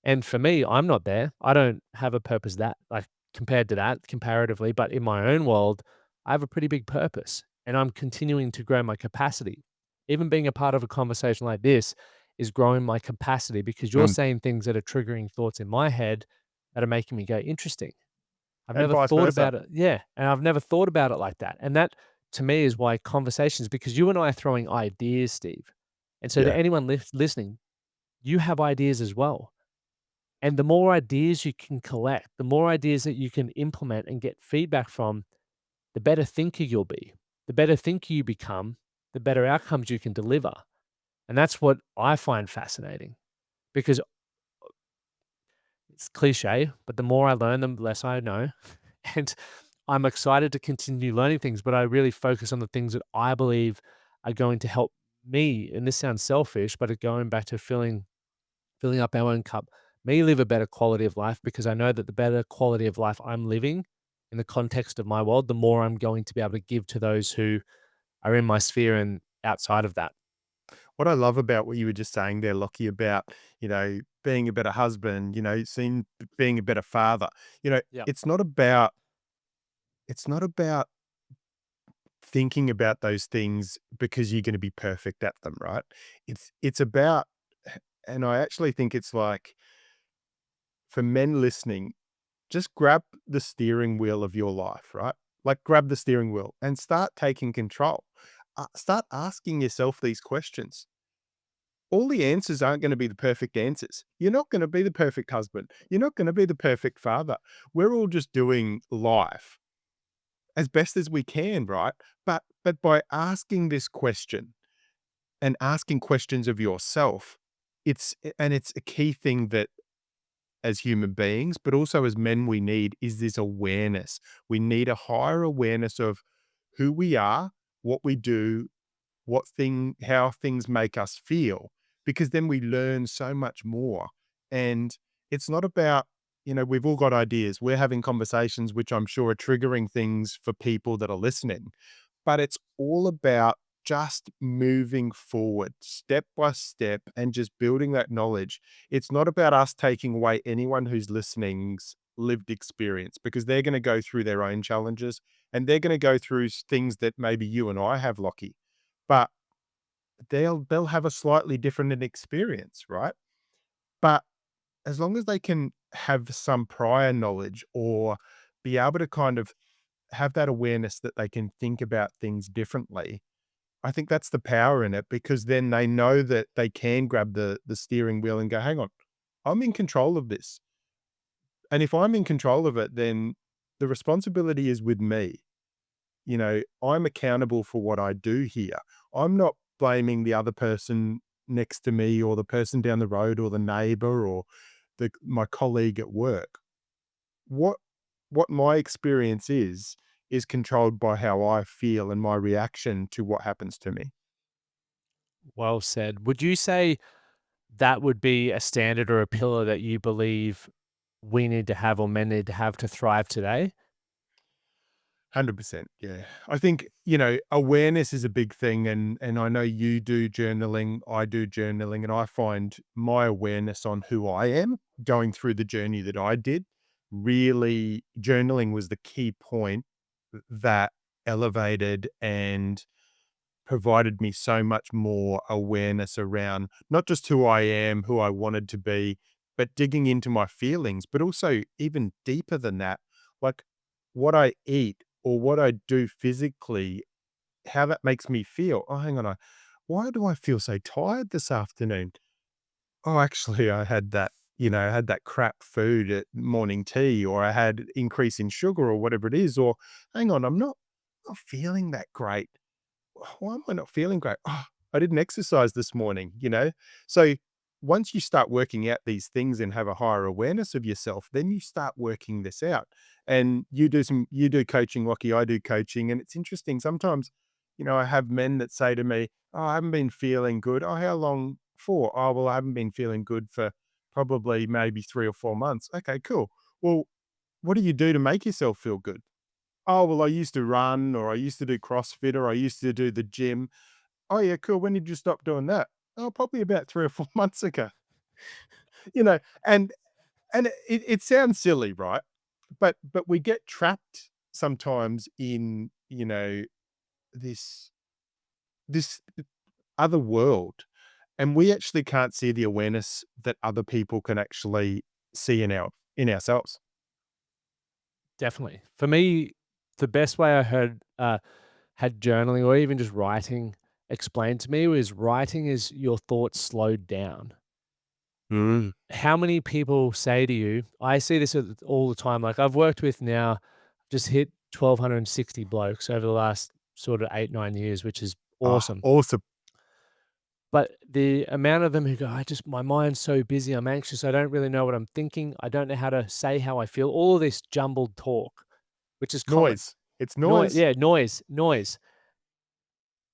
And for me, I'm not there. I don't have a purpose that like compared to that comparatively, but in my own world, I have a pretty big purpose and I'm continuing to grow my capacity. Even being a part of a conversation like this is growing my capacity because you're um, saying things that are triggering thoughts in my head that are making me go, interesting. I've and never vice thought versa. about it. Yeah. And I've never thought about it like that. And that to me is why conversations, because you and I are throwing ideas, Steve. And so to Yeah. anyone listening, you have ideas as well. And the more ideas you can collect, the more ideas that you can implement and get feedback from, the better thinker you'll be. The better thinker you become, the better outcomes you can deliver. And that's what I find fascinating because it's cliche, but the more I learn, the less I know. And I'm excited to continue learning things, but I really focus on the things that I believe are going to help me. And this sounds selfish, but going back to filling up our own cup, me live a better quality of life because I know that the better quality of life I'm living in the context of my world, the more I'm going to be able to give to those who are in my sphere and outside of that. What I love about what you were just saying there, Lockie, about, being a better husband, being a better father, Yeah. it's not about thinking about those things because you're gonna be perfect at them, right? It's about and I actually think it's like, for men listening, just grab the steering wheel of your life, right? Like, grab the steering wheel and start taking control. Start asking yourself these questions. All the answers aren't gonna be the perfect answers. You're not gonna be the perfect husband. You're not gonna be the perfect father. We're all just doing life as best as we can, right? But by asking this question and asking questions of yourself, it's a key thing that as human beings, but also as men, we need is this awareness. We need a higher awareness of who we are, what we do, how things make us feel, because then we learn so much more. And it's not about, we've all got ideas. We're having conversations which I'm sure are triggering things for people that are listening, but it's all about just moving forward step by step and just building that knowledge. It's not about us taking away anyone who's listening's lived experience, because they're going to go through their own challenges and they're going to go through things that maybe you and I have, Lockie, but they'll have a slightly different experience, right? But as long as they can have some prior knowledge or be able to kind of have that awareness that they can think about things differently, I think that's the power in it, because then they know that they can grab the steering wheel and go, hang on, I'm in control of this. And if I'm in control of it, then the responsibility is with me. I'm accountable for what I do here. I'm not blaming the other person next to me or the person down the road or the neighbor or my colleague at work. What what my experience is controlled by how I feel and my reaction to what happens to me. Well said. Would you say that would be a standard or a pillar that you believe we need to have or men need to have to thrive today? 100%. Yeah. I think, awareness is a big thing, and I know you do journaling, I do journaling, and I find my awareness on who I am going through the journey that I did, really journaling was the key point that elevated and provided me so much more awareness around not just who I am, who I wanted to be, but digging into my feelings, but also even deeper than that, like what I eat or what I do physically, how that makes me feel. Oh, hang on. Why do I feel so tired this afternoon? Oh, actually, I had that, I had that crap food at morning tea, or I had increase in sugar or whatever it is, or hang on, I'm not feeling that great. Why am I not feeling great? Oh, I didn't exercise this morning. So once you start working out these things and have a higher awareness of yourself, then you start working this out. And you do coaching, Lockie, I do coaching. And it's interesting. Sometimes, I have men that say to me, oh, I haven't been feeling good. Oh, how long for? Oh, well, I haven't been feeling good for probably maybe 3 or 4 months. Okay, cool. Well, what do you do to make yourself feel good? Oh, well, I used to run, or I used to do CrossFit, or I used to do the gym. Oh, yeah, cool. When did you stop doing that? Oh, probably about 3 or 4 months ago. You know, and it sounds silly, right? But we get trapped sometimes in, this this other world, and we actually can't see the awareness that other people can actually see in ourselves. Definitely. For me, the best way I had journaling or even just writing explained to me was writing is your thoughts slowed down. Mm. How many people say to you, I see this all the time. Like I've worked with now, just hit 1,260 blokes over the last sort of 8, 9 years, which is Ah, awesome. awesome. But the amount of them who go, my mind's so busy, I'm anxious, I don't really know what I'm thinking, I don't know how to say how I feel, all of this jumbled talk, which is common. Noise. It's noise. Yeah, noise.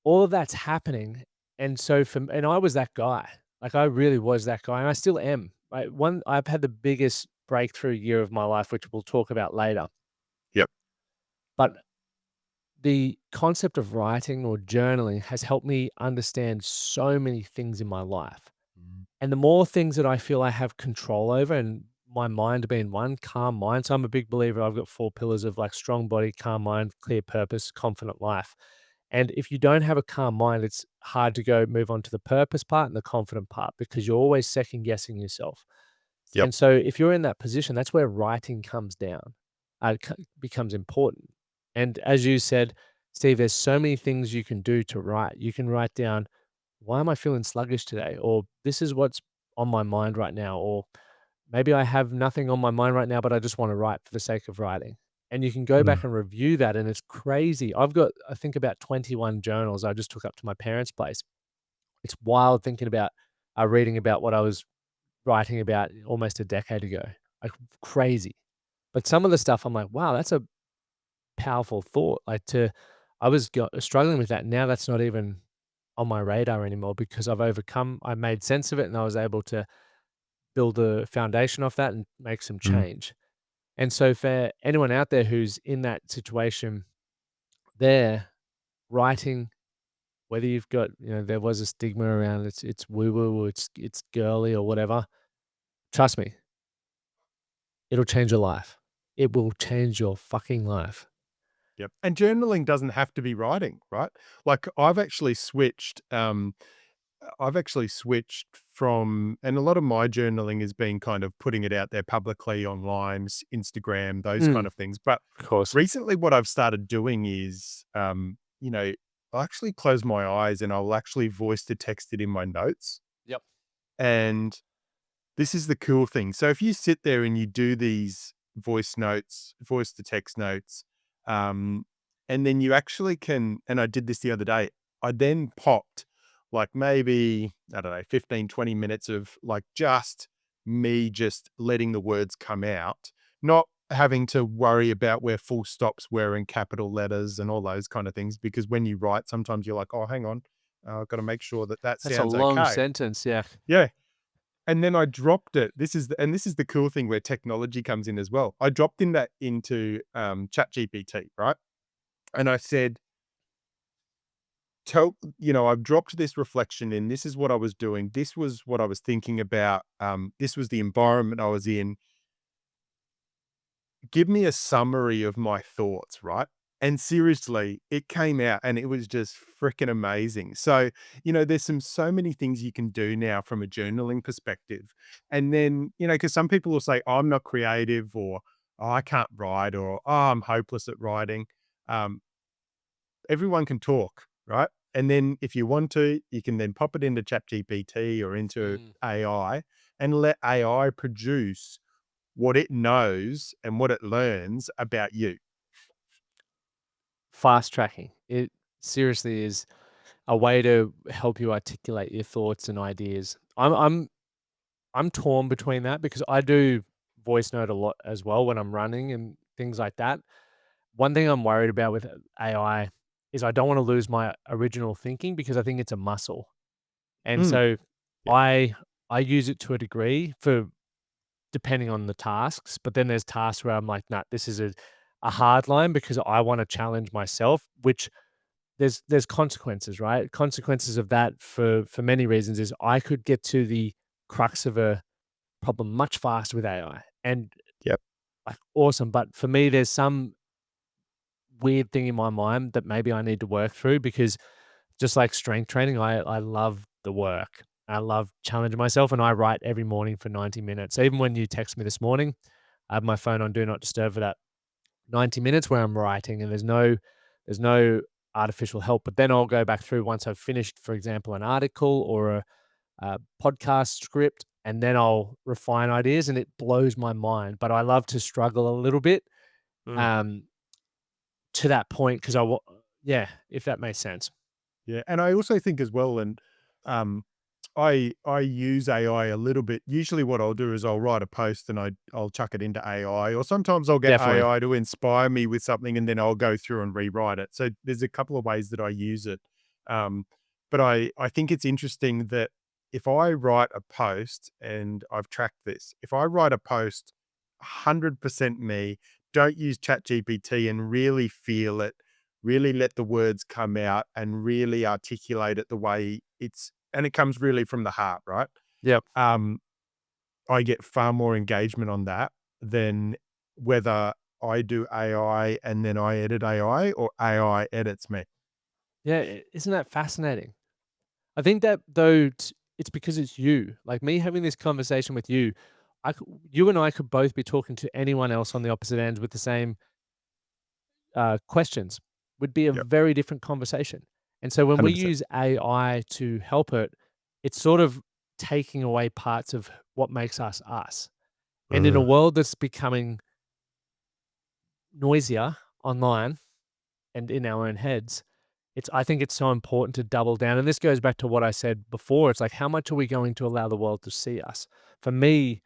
All of that's happening, and so and I was that guy. Like, I really was that guy, and I still am. I've had the biggest breakthrough year of my life, which we'll talk about later, Yep. but the concept of writing or journaling has helped me understand so many things in my life. Mm. And the more things that I feel I have control over, and my mind being one, calm mind. So I'm a big believer. I've got 4 pillars of like strong body, calm mind, clear purpose, confident life. And if you don't have a calm mind, it's hard to go move on to the purpose part and the confident part because you're always second guessing yourself. Yep. And so if you're in that position, that's where writing comes down, becomes important. And as you said, Steve, there's so many things you can do to write. You can write down, why am I feeling sluggish today? Or this is what's on my mind right now. Or maybe I have nothing on my mind right now, but I just want to write for the sake of writing. And you can go Mm. back and review that. And it's crazy. I've got, I think, about 21 journals I just took up to my parents' place. It's wild thinking about reading about what I was writing about almost a decade ago. Like crazy. But some of the stuff I'm like, wow, that's a powerful thought. I was struggling with that. Now that's not even on my radar anymore because I made sense of it and I was able to build a foundation off that and make some Mm. change. And so for anyone out there who's in that situation, they're writing, whether you've got, there was a stigma around it's woo woo, or it's girly or whatever. Trust me, it'll change your life. It will change your fucking life. Yep. And journaling doesn't have to be writing, right? Like I've actually switched from, and a lot of my journaling has been kind of putting it out there publicly online, Instagram, those kind Mm, of things. But of course. recently what I've started doing is, I'll actually close my eyes and I'll actually voice to text it in my notes. Yep. And this is the cool thing. So if you sit there and you do these voice notes, voice to text notes, um, and then you actually can, and I did this the other day, I then popped like maybe, I don't know, 15, 20 minutes of like just me just letting the words come out, not having to worry about where full stops were in capital letters and all those kind of things. Because when you write, sometimes you're like, oh, hang on, I've got to make sure that that That's a sounds long okay. sentence, yeah. Yeah. And then I dropped it. This is the cool thing where technology comes in as well. I dropped in that into ChatGPT, right? And I said, I've dropped this reflection in. This is what I was doing. This was what I was thinking about. This was the environment I was in. Give me a summary of my thoughts, right? And seriously, it came out and it was just freaking amazing. So, there's so many things you can do now from a journaling perspective. And then, because some people will say, "Oh, I'm not creative," or, "Oh, I can't write," or, "Oh, I'm hopeless at writing." Um, Everyone can talk, right? And then if you want to, you can then pop it into ChatGPT or into Mm. AI and let AI produce what it knows and what it learns about you. Fast tracking. It seriously is a way to help you articulate your thoughts and ideas. I'm torn between that because I do voice note a lot as well when I'm running and things like that. One thing I'm worried about with AI is I don't want to lose my original thinking because I think it's a muscle. And Mm, so yeah, I I use it to a degree for depending on the tasks, but then there's tasks where I'm like, "Nah, this is a hard line because I wanna challenge myself," which there's consequences, right? Consequences of that for many reasons is I could get to the crux of a problem much faster with AI and, yep. like, awesome, but for me, there's some weird thing in my mind that maybe I need to work through because just like strength training, I love the work. I love challenging myself, and I write every morning for 90 minutes. Even when you text me this morning, I have my phone on do not disturb for that 90 minutes where I'm writing, and there's no artificial help. But then I'll go back through once I've finished, for example, an article or a podcast script, and then I'll refine ideas, and it blows my mind. But I love to struggle a little bit Mm. um, to that point because yeah, if that makes sense. Yeah, and I also think as well, and um, I use AI a little bit. Usually, what I'll do is I'll write a post and I'll chuck it into AI, or sometimes I'll get Definitely. AI to inspire me with something, and then I'll go through and rewrite it. So there's a couple of ways that I use it. Um, but I think it's interesting that if I write a post, and I've tracked this, if I write a post, 100% me, don't use ChatGPT and really feel it, really let the words come out and really articulate it the way and it comes really from the heart, right? Yep. Um, I get far more engagement on that than whether I do AI and then I edit AI or AI edits me. Yeah, isn't that fascinating? I think that though it's because it's you. Like me having this conversation with you, you and I could both be talking to anyone else on the opposite end with the same questions. Would be a Yep. very different conversation. And so when we 100%. use AI to help it, it's sort of taking away parts of what makes us us. And in a Uh, world that's becoming noisier online and in our own heads, I think it's so important to double down, and this goes back to what I said before, it's like, how much are we going to allow the world to see us? For me,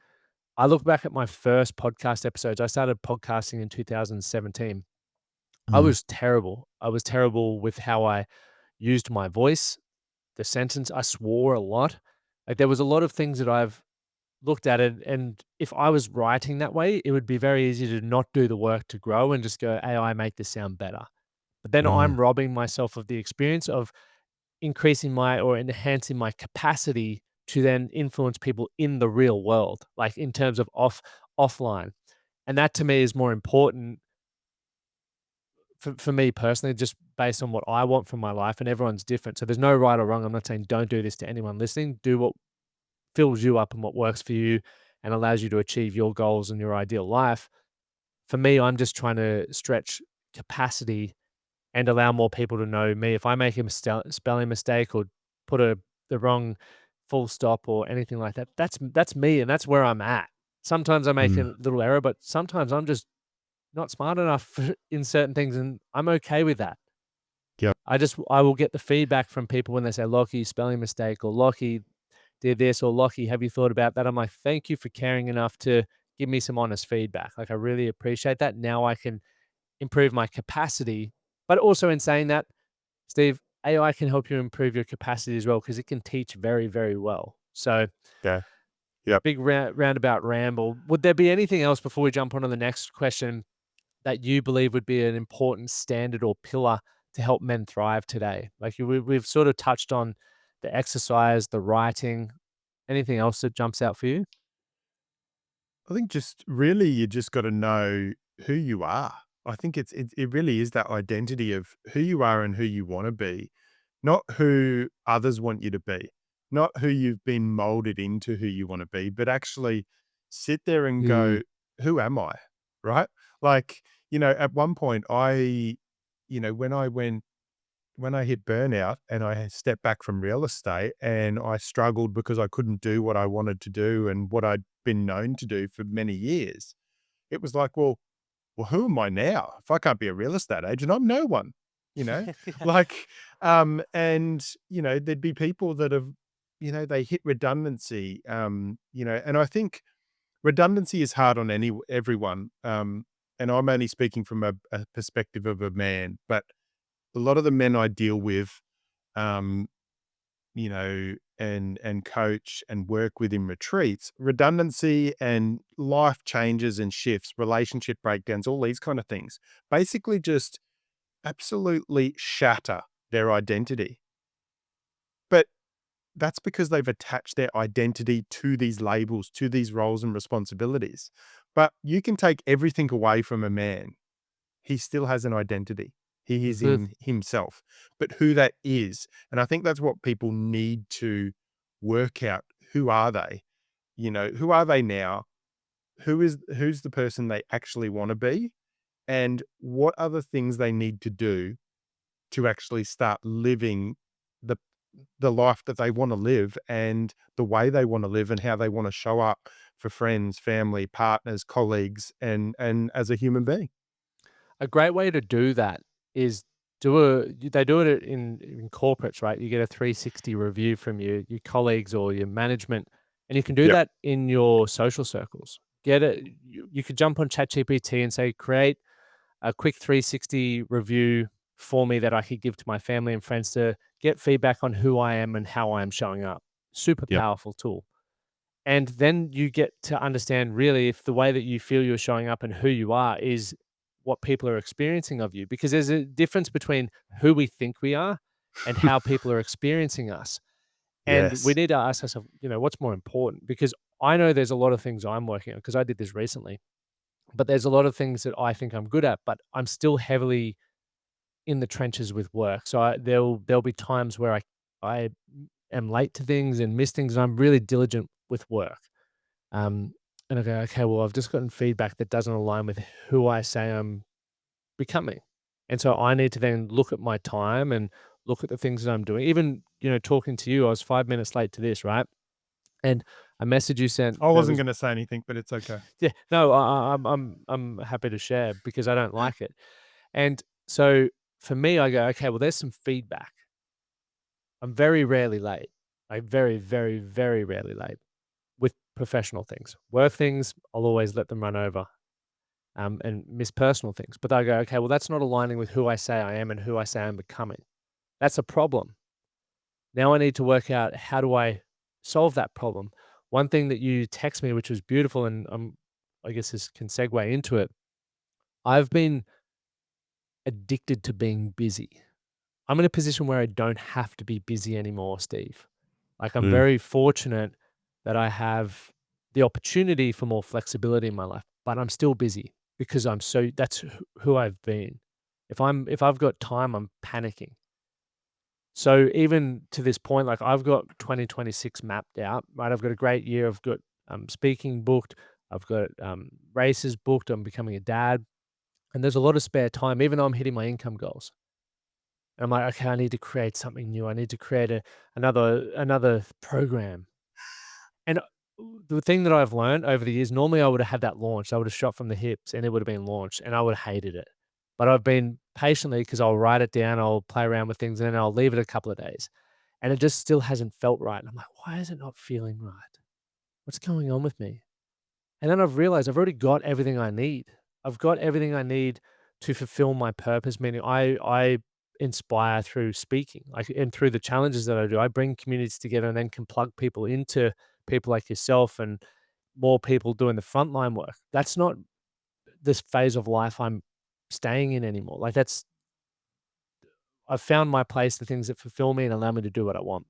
I look back at my first podcast episodes. I started podcasting in 2017. I mm, was terrible. I was terrible with how I used my voice, the sentence. I swore a lot. Like, there was a lot of things that I've looked at it, and if I was writing that way, it would be very easy to not do the work to grow and just go, "AI, make this sound better." But then mm, I'm robbing myself of the experience of increasing my or enhancing my capacity to then influence people in the real world, like in terms of offline. And that to me is more important for me personally, just based on what I want from my life, and everyone's different. So there's no right or wrong. I'm not saying don't do this to anyone listening. Do what fills you up and what works for you and allows you to achieve your goals and your ideal life. For me, I'm just trying to stretch capacity and allow more people to know me. If I make a spelling mistake or put the wrong full stop or anything like that, that's me and that's where I'm at. Sometimes I make mm. a little error, but sometimes I'm just not smart enough in certain things, and I'm okay with that. Yep. I will get the feedback from people when they say, "Lockie, spelling mistake," or "Lockie did this," or "Lockie, have you thought about that?" I'm like, "Thank you for caring enough to give me some honest feedback." Like, I really appreciate that. Now I can improve my capacity, but also in saying that, Steve, AI can help you improve your capacity as well because it can teach very, very well. So, Yeah. Yep. big roundabout ramble. Would there be anything else before we jump on to the next question that you believe would be an important standard or pillar to help men thrive today? Like we've sort of touched on the exercise, the writing. Anything else that jumps out for you? I think just really you just got to know who you are. I think it really is that identity of who you are and who you wanna be, not who others want you to be, not who you've been molded into who you wanna be, but actually sit there and Mm. go, "Who am I?" Right? Like, at one point, when I hit burnout and I had stepped back from real estate and I struggled because I couldn't do what I wanted to do and what I'd been known to do for many years, it was like, well, who am I now? If I can't be a real estate agent, I'm no one, you know? Like, and, there'd be people that have, they hit redundancy, and I think redundancy is hard on everyone. And I'm only speaking from a perspective of a man, but a lot of the men I deal with, um, and coach and work with in retreats, redundancy and life changes and shifts, relationship breakdowns, all these kind of things, basically just absolutely shatter their identity. But that's because they've attached their identity to these labels, to these roles and responsibilities. But you can take everything away from a man, he still has an identity. He is Mhm. in himself, but who that is, and I think that's what people need to work out. Who are they? Who are they now? Who's the person they actually want to be? And what are the things they need to do to actually start living the the life that they want to live and the way they want to live and how they want to show up for friends, family, partners, colleagues, and as a human being. A great way to do that is they do it in corporates, right? You get a 360 review from your colleagues or your management, and you can do Yep. that in your social circles. Get it you could jump on ChatGPT and say, "Create a quick 360 review for me that I could give to my family and friends to get feedback on who I am and how I am showing up." Super Yep. powerful tool. And then you get to understand really if the way that you feel you're showing up and who you are is what people are experiencing of you. Because there's a difference between who we think we are and how people are experiencing us. And we Yes. need to ask ourselves, what's more important? Because I know there's a lot of things I'm working on because I did this recently, but there's a lot of things that I think I'm good at, but I'm still heavily in the trenches with work. So there'll be times where I am late to things and miss things, and I'm really diligent with work. Um, and I go, okay, well, I've just gotten feedback that doesn't align with who I say I'm becoming. And so I need to then look at my time and look at the things that I'm doing. Even, talking to you, I was 5 minutes late to this, right? And a message you sent I that wasn't was, gonna say anything, but it's okay. yeah, no, I'm happy to share because I don't like it. And so for me, I go, okay, well, there's some feedback. I'm very rarely late. Like very, very, very rarely late with professional things. Work things, I'll always let them run over. And miss personal things. But I go, okay, well, that's not aligning with who I say I am and who I say I'm becoming. That's a problem. Now I need to work out how do I solve that problem. One thing that you text me, which was beautiful, and I guess this can segue into it. I've been addicted to being busy. I'm in a position where I don't have to be busy anymore, Steve. Like I'm Mm. very fortunate that I have the opportunity for more flexibility in my life, but I'm still busy because that's who I've been. If I've got time, I'm panicking. So even to this point, like I've got 2026 mapped out, right? I've got a great year. I've got speaking booked. I've got races booked. I'm becoming a dad, and there's a lot of spare time, even though I'm hitting my income goals. And I'm like, okay, I need to create something new. I need to create another program. And the thing that I've learned over the years, normally I would have had that launched. I would have shot from the hips and it would have been launched and I would have hated it. But I've been patiently because I'll write it down, I'll play around with things, and then I'll leave it a couple of days. And it just still hasn't felt right. And I'm like, why is it not feeling right? What's going on with me? And then I've realized I've already got everything I need. I've got everything I need to fulfill my purpose, meaning I inspire through speaking, like, and through the challenges that I do. I bring communities together and then can plug people into people like yourself and more people doing the frontline work. That's not this phase of life I'm staying in anymore. Like I've found my place, the things that fulfill me and allow me to do what I want.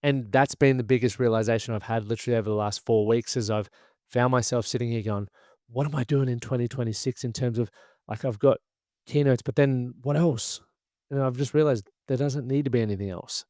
And that's been the biggest realization I've had literally over the last 4 weeks as I've found myself sitting here going, what am I doing in 2026 in terms of like I've got keynotes, but then what else? And I've just realized there doesn't need to be anything else.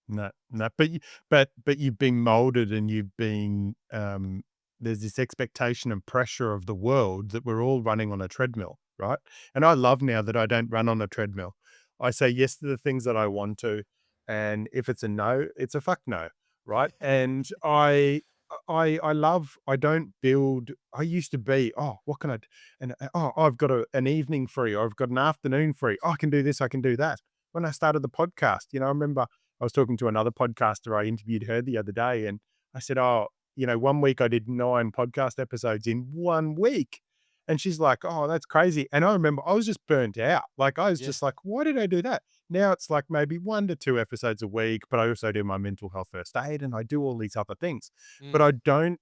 No, no, but you've been molded and you've been, there's this expectation and pressure of the world that we're all running on a treadmill, right? And I love now that I don't run on a treadmill. I say yes to the things that I want to, and if it's a no, it's a fuck no, right? And I love, I don't build. I used to be, oh, what can I d and, oh, I've got an evening free, or I've got an afternoon free. Oh, I can do this, I can do that. When I started the podcast, I remember I was talking to another podcaster. I interviewed her the other day, and I said, "Oh, one week I did 9 podcast episodes in 1 week." And she's like, "Oh, that's crazy." And I remember I was just burnt out. Like, I was Yeah. just like, "Why did I do that?" Now it's like maybe 1 to 2 episodes a week, but I also do my mental health first aid and I do all these other things. But Mm. I don't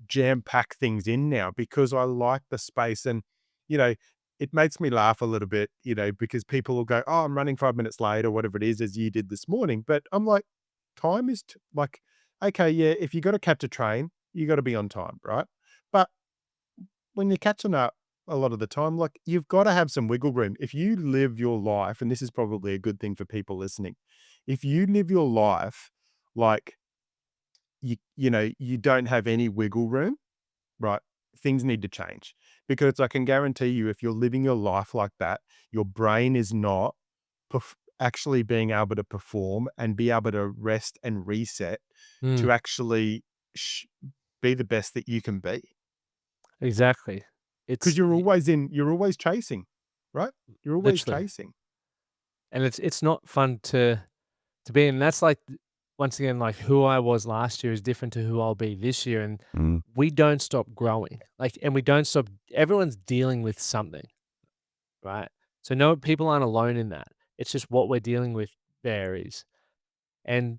jam pack things in now because I like the space. And, you know, it makes me laugh a little bit, because people will go, "Oh, I'm running 5 minutes late," or whatever it is, as you did this morning. But I'm like, time is like, okay, yeah, if you got to catch a train, you got to be on time, right? But when you're catching up a lot of the time, like, you've got to have some wiggle room. If you live your life, and this is probably a good thing for people listening, if you live your life like you don't have any wiggle room, right? Things need to change, because I can guarantee you, if you're living your life like that, your brain is not actually being able to perform and be able to rest and reset Mm. to actually sh- be the best that you can be. Exactly. Because It's you're always chasing, right? You're always literally, chasing. and it's not fun to be in. That's like once again, like who I was last year is different to who I'll be this year, and Mm, we don't stop growing. Like, and we don't stop. Everyone's dealing with something, right? So no, people aren't alone in that. It's just what we're dealing with varies. And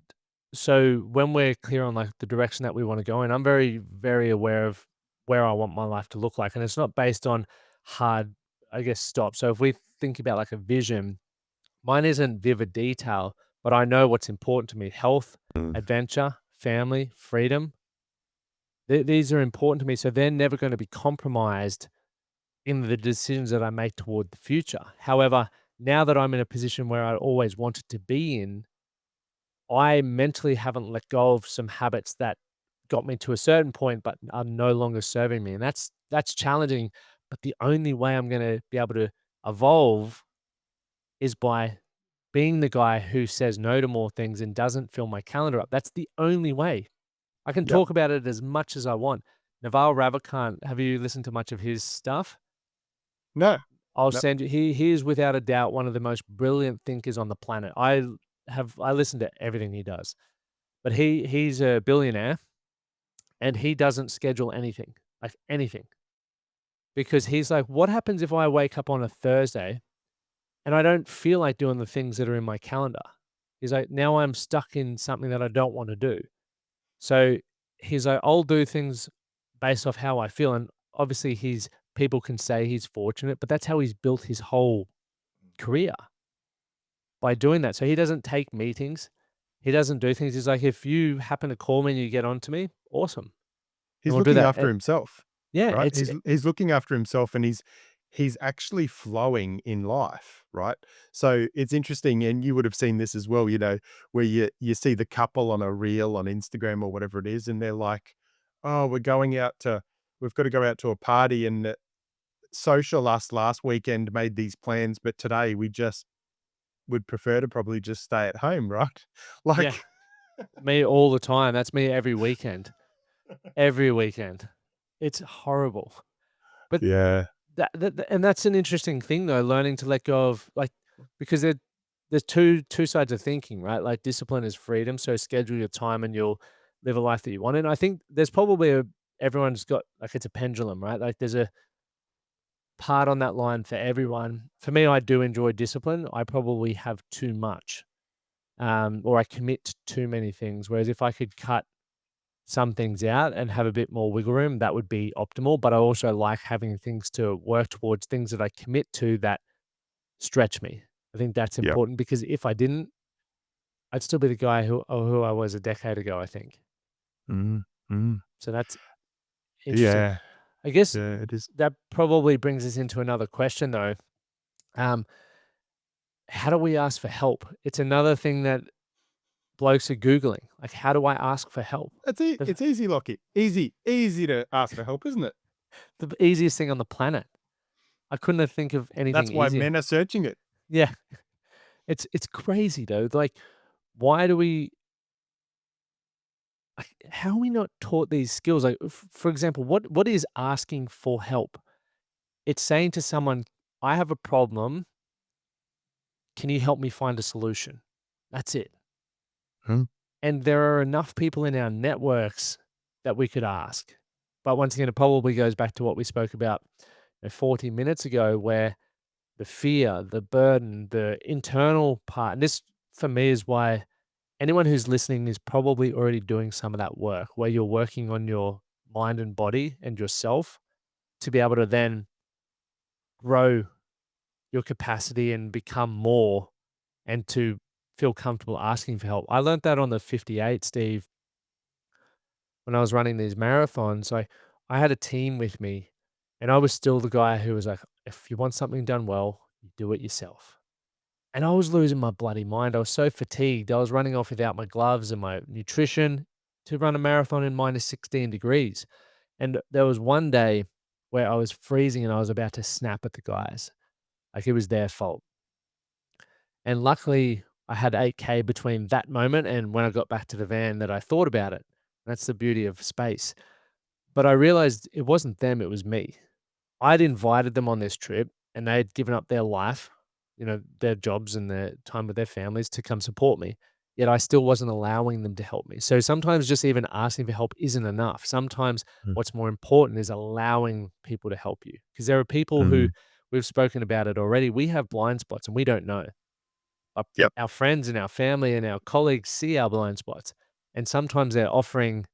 so when we're clear on like the direction that we want to go in, I'm very, very aware of where I want my life to look like. And it's not based on hard, I guess, stops. So if we think about like a vision, mine isn't vivid detail, but I know what's important to me: health, mm. adventure, family, freedom. These are important to me. So they're never going to be compromised in the decisions that I make toward the future. However, now that I'm in a position where I always wanted to be in, I mentally haven't let go of some habits that got me to a certain point, but are no longer serving me. And that's challenging. But the only way I'm going to be able to evolve is by being the guy who says no to more things and doesn't fill my calendar up. That's the only way. I can Yep. talk about it as much as I want. Naval Ravikant, have you listened to much of his stuff? No. I'll No. send you. He is without a doubt one of the most brilliant thinkers on the planet. I listen to everything he does, but he's a billionaire and he doesn't schedule anything, like anything, because he's like, what happens if I wake up on a Thursday and I don't feel like doing the things that are in my calendar? He's like, now I'm stuck in something that I don't want to do. So he's like, I'll do things based off how I feel. And obviously, people can say he's fortunate, but that's how he's built his whole career by doing that. So he doesn't take meetings. He doesn't do things. He's like, if you happen to call me and you get on to me, awesome. And He's we'll do looking that. after himself, Yeah, right? He's looking after himself, and he's actually flowing in life, right? So it's interesting, and you would have seen this as well, where you see the couple on a reel on Instagram or whatever it is, and they're like, "Oh, we've got to go out to a party, and social us last weekend made these plans, but today we just would prefer to probably just stay at home," right? yeah, Like, me all the time. That's me every weekend. Every weekend. It's horrible. But yeah, and that's an interesting thing though, learning to let go of like because there's two sides of thinking, right? Like discipline is freedom, so schedule your time and you'll live a life that you want. And I think there's probably a everyone's got like it's a pendulum, right? Like there's a part on that line for everyone. For me, I do enjoy discipline. I probably have too much. Or I commit to too many things. Whereas if I could cut some things out and have a bit more wiggle room, that would be optimal. But I also like having things to work towards, things that I commit to that stretch me. I think that's yeah, important because if I didn't, I'd still be the guy who I was a decade ago, I think. mm, mm, So that's interesting. yeah. I guess Yeah, it is. that probably brings us into another question though. Um, how do we ask for help? It's another thing that blokes are Googling. Like, how do I ask for help? The It's easy, Lockie. Easy to ask for help, isn't it? the easiest thing on the planet. I couldn't have think of anything That's why easier. men are searching it. Yeah, it's crazy though. Like, why do we like, how are we not taught these skills? Like, for example, what is asking for help? It's saying to someone, "I have a problem. Can you help me find a solution?" That's it. Hmm. And there are enough people in our networks that we could ask. But once again, it probably goes back to what we spoke about 40 minutes ago, where the fear, the burden, the internal part, and this for me is why anyone who's listening is probably already doing some of that work where you're working on your mind and body and yourself to be able to then grow your capacity and become more and to feel comfortable asking for help. I learned that on the 58, Steve, when I was running these marathons. I had a team with me and I was still the guy who was like, if you want something done well, you do it yourself. And I was losing my bloody mind. I was so fatigued. I was running off without my gloves and my nutrition to run a marathon in minus 16 degrees. And there was one day where I was freezing and I was about to snap at the guys. Like it was their fault. And luckily, I had 8K between that moment and when I got back to the van that I thought about it. That's the beauty of space. But I realized it wasn't them, it was me. I'd invited them on this trip and they had given up their life, their jobs and their time with their families to come support me. Yet I still wasn't allowing them to help me. So sometimes just even asking for help isn't enough. Sometimes Mm. what's more important is allowing people to help you. Because there are people who Mm. we've spoken about it already. We have blind spots and we don't know. Our, Yep. our friends and our family and our colleagues see our blind spots. And sometimes they're offering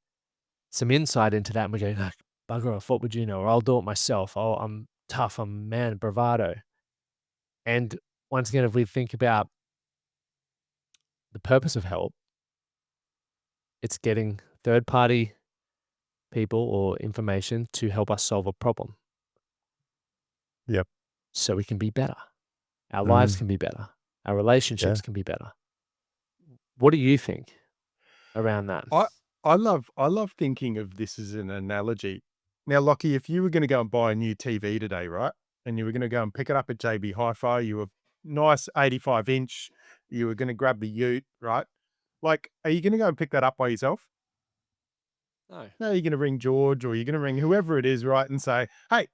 some insight into that, and we go, "No, bugger off, what would you know? Or I'll do it myself. I'm tough, I'm man, bravado." And once again, if we think about the purpose of help, it's getting third party people or information to help us solve a problem Yep. so we can be better. Our lives Mm. can be better. Our Yeah. relationships can be better. What do you think around that? I I love thinking of this as an analogy. Now, Lockie, if you were gonna go and buy a new TV today, right? And you were gonna go and pick it up at JB Hi-Fi, you were nice 85-inch, you were gonna grab the ute, right? Like, are you gonna go and pick that up by yourself? No. No, you're gonna ring George or you're gonna ring whoever it is, right? And say, "Hey,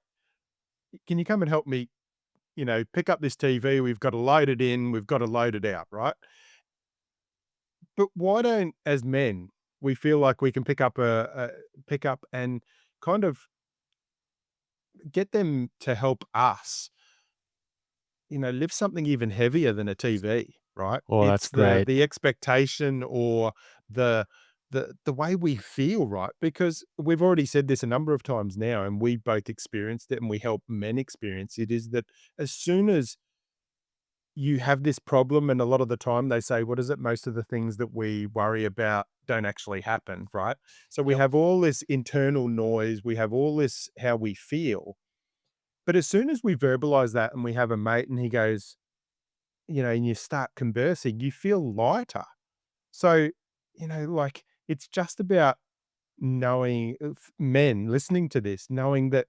can you come and help me, pick up this TV? We've got to load it in, we've got to load it out," right? But why don't, as men, we feel like we can pick up and kind of get them to help us, lift something even heavier than a TV, right? Oh, that's It's the great. the expectation or the the way we feel, right? Because we've already said this a number of times now, and we both experienced it, and we help men experience it, is that as soon as you have this problem, and a lot of the time they say, what is it? Most of the things that we worry about don't actually happen, right? So we Yep. have all this internal noise, we have all this how we feel. But as soon as we verbalize that and we have a mate and he goes, and you start conversing, you feel lighter. So, like it's just about knowing men listening to this, knowing that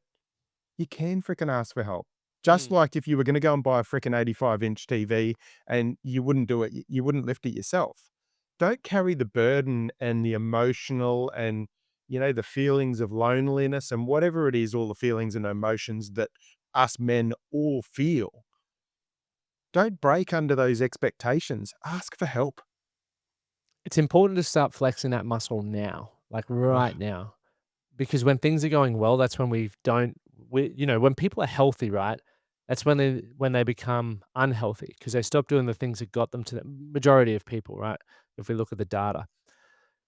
you can fricking ask for help. Just Mm. like if you were gonna go and buy a fricking 85-inch TV and you wouldn't do it, you wouldn't lift it yourself. Don't carry the burden and the emotional and, the feelings of loneliness and whatever it is, all the feelings and emotions that us men all feel. Don't break under those expectations. Ask for help. It's important to start flexing that muscle now, like right Ah, now. Because when things are going well, that's when when people are healthy, right? That's when they become unhealthy because they stop doing the things that got them to the majority of people, right? If we look at the data.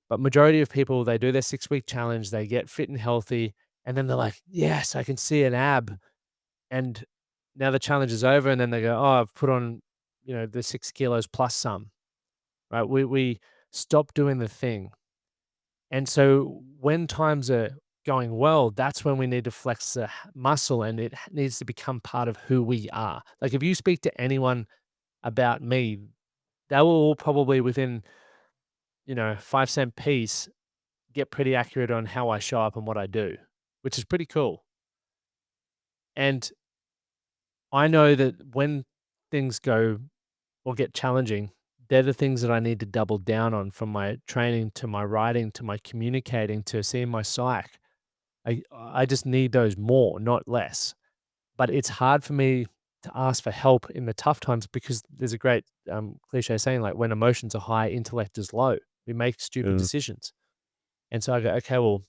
But majority of people, they do their 6-week challenge, they get fit and healthy, and then they're like, "Yes, I can see an ab." And now the challenge is over, and then they go, "Oh, I've put on, the 6 kilos plus some." Right? We stop doing the thing. And so when times are going well, that's when we need to flex the muscle, and needs to become part of who we are. Like if you speak to anyone about me, they will all probably within, 5 cent piece get pretty accurate on how I show up and what I do, which is pretty cool. And I know that when things go or get challenging, they're the things that I need to double down on, from my training to my writing to my communicating to seeing my psych. I just need those more, not less. But it's hard for me to ask for help in the tough times because there's a great cliche saying like, when emotions are high, intellect is low. We make stupid Mm, decisions. And so I go, okay, well,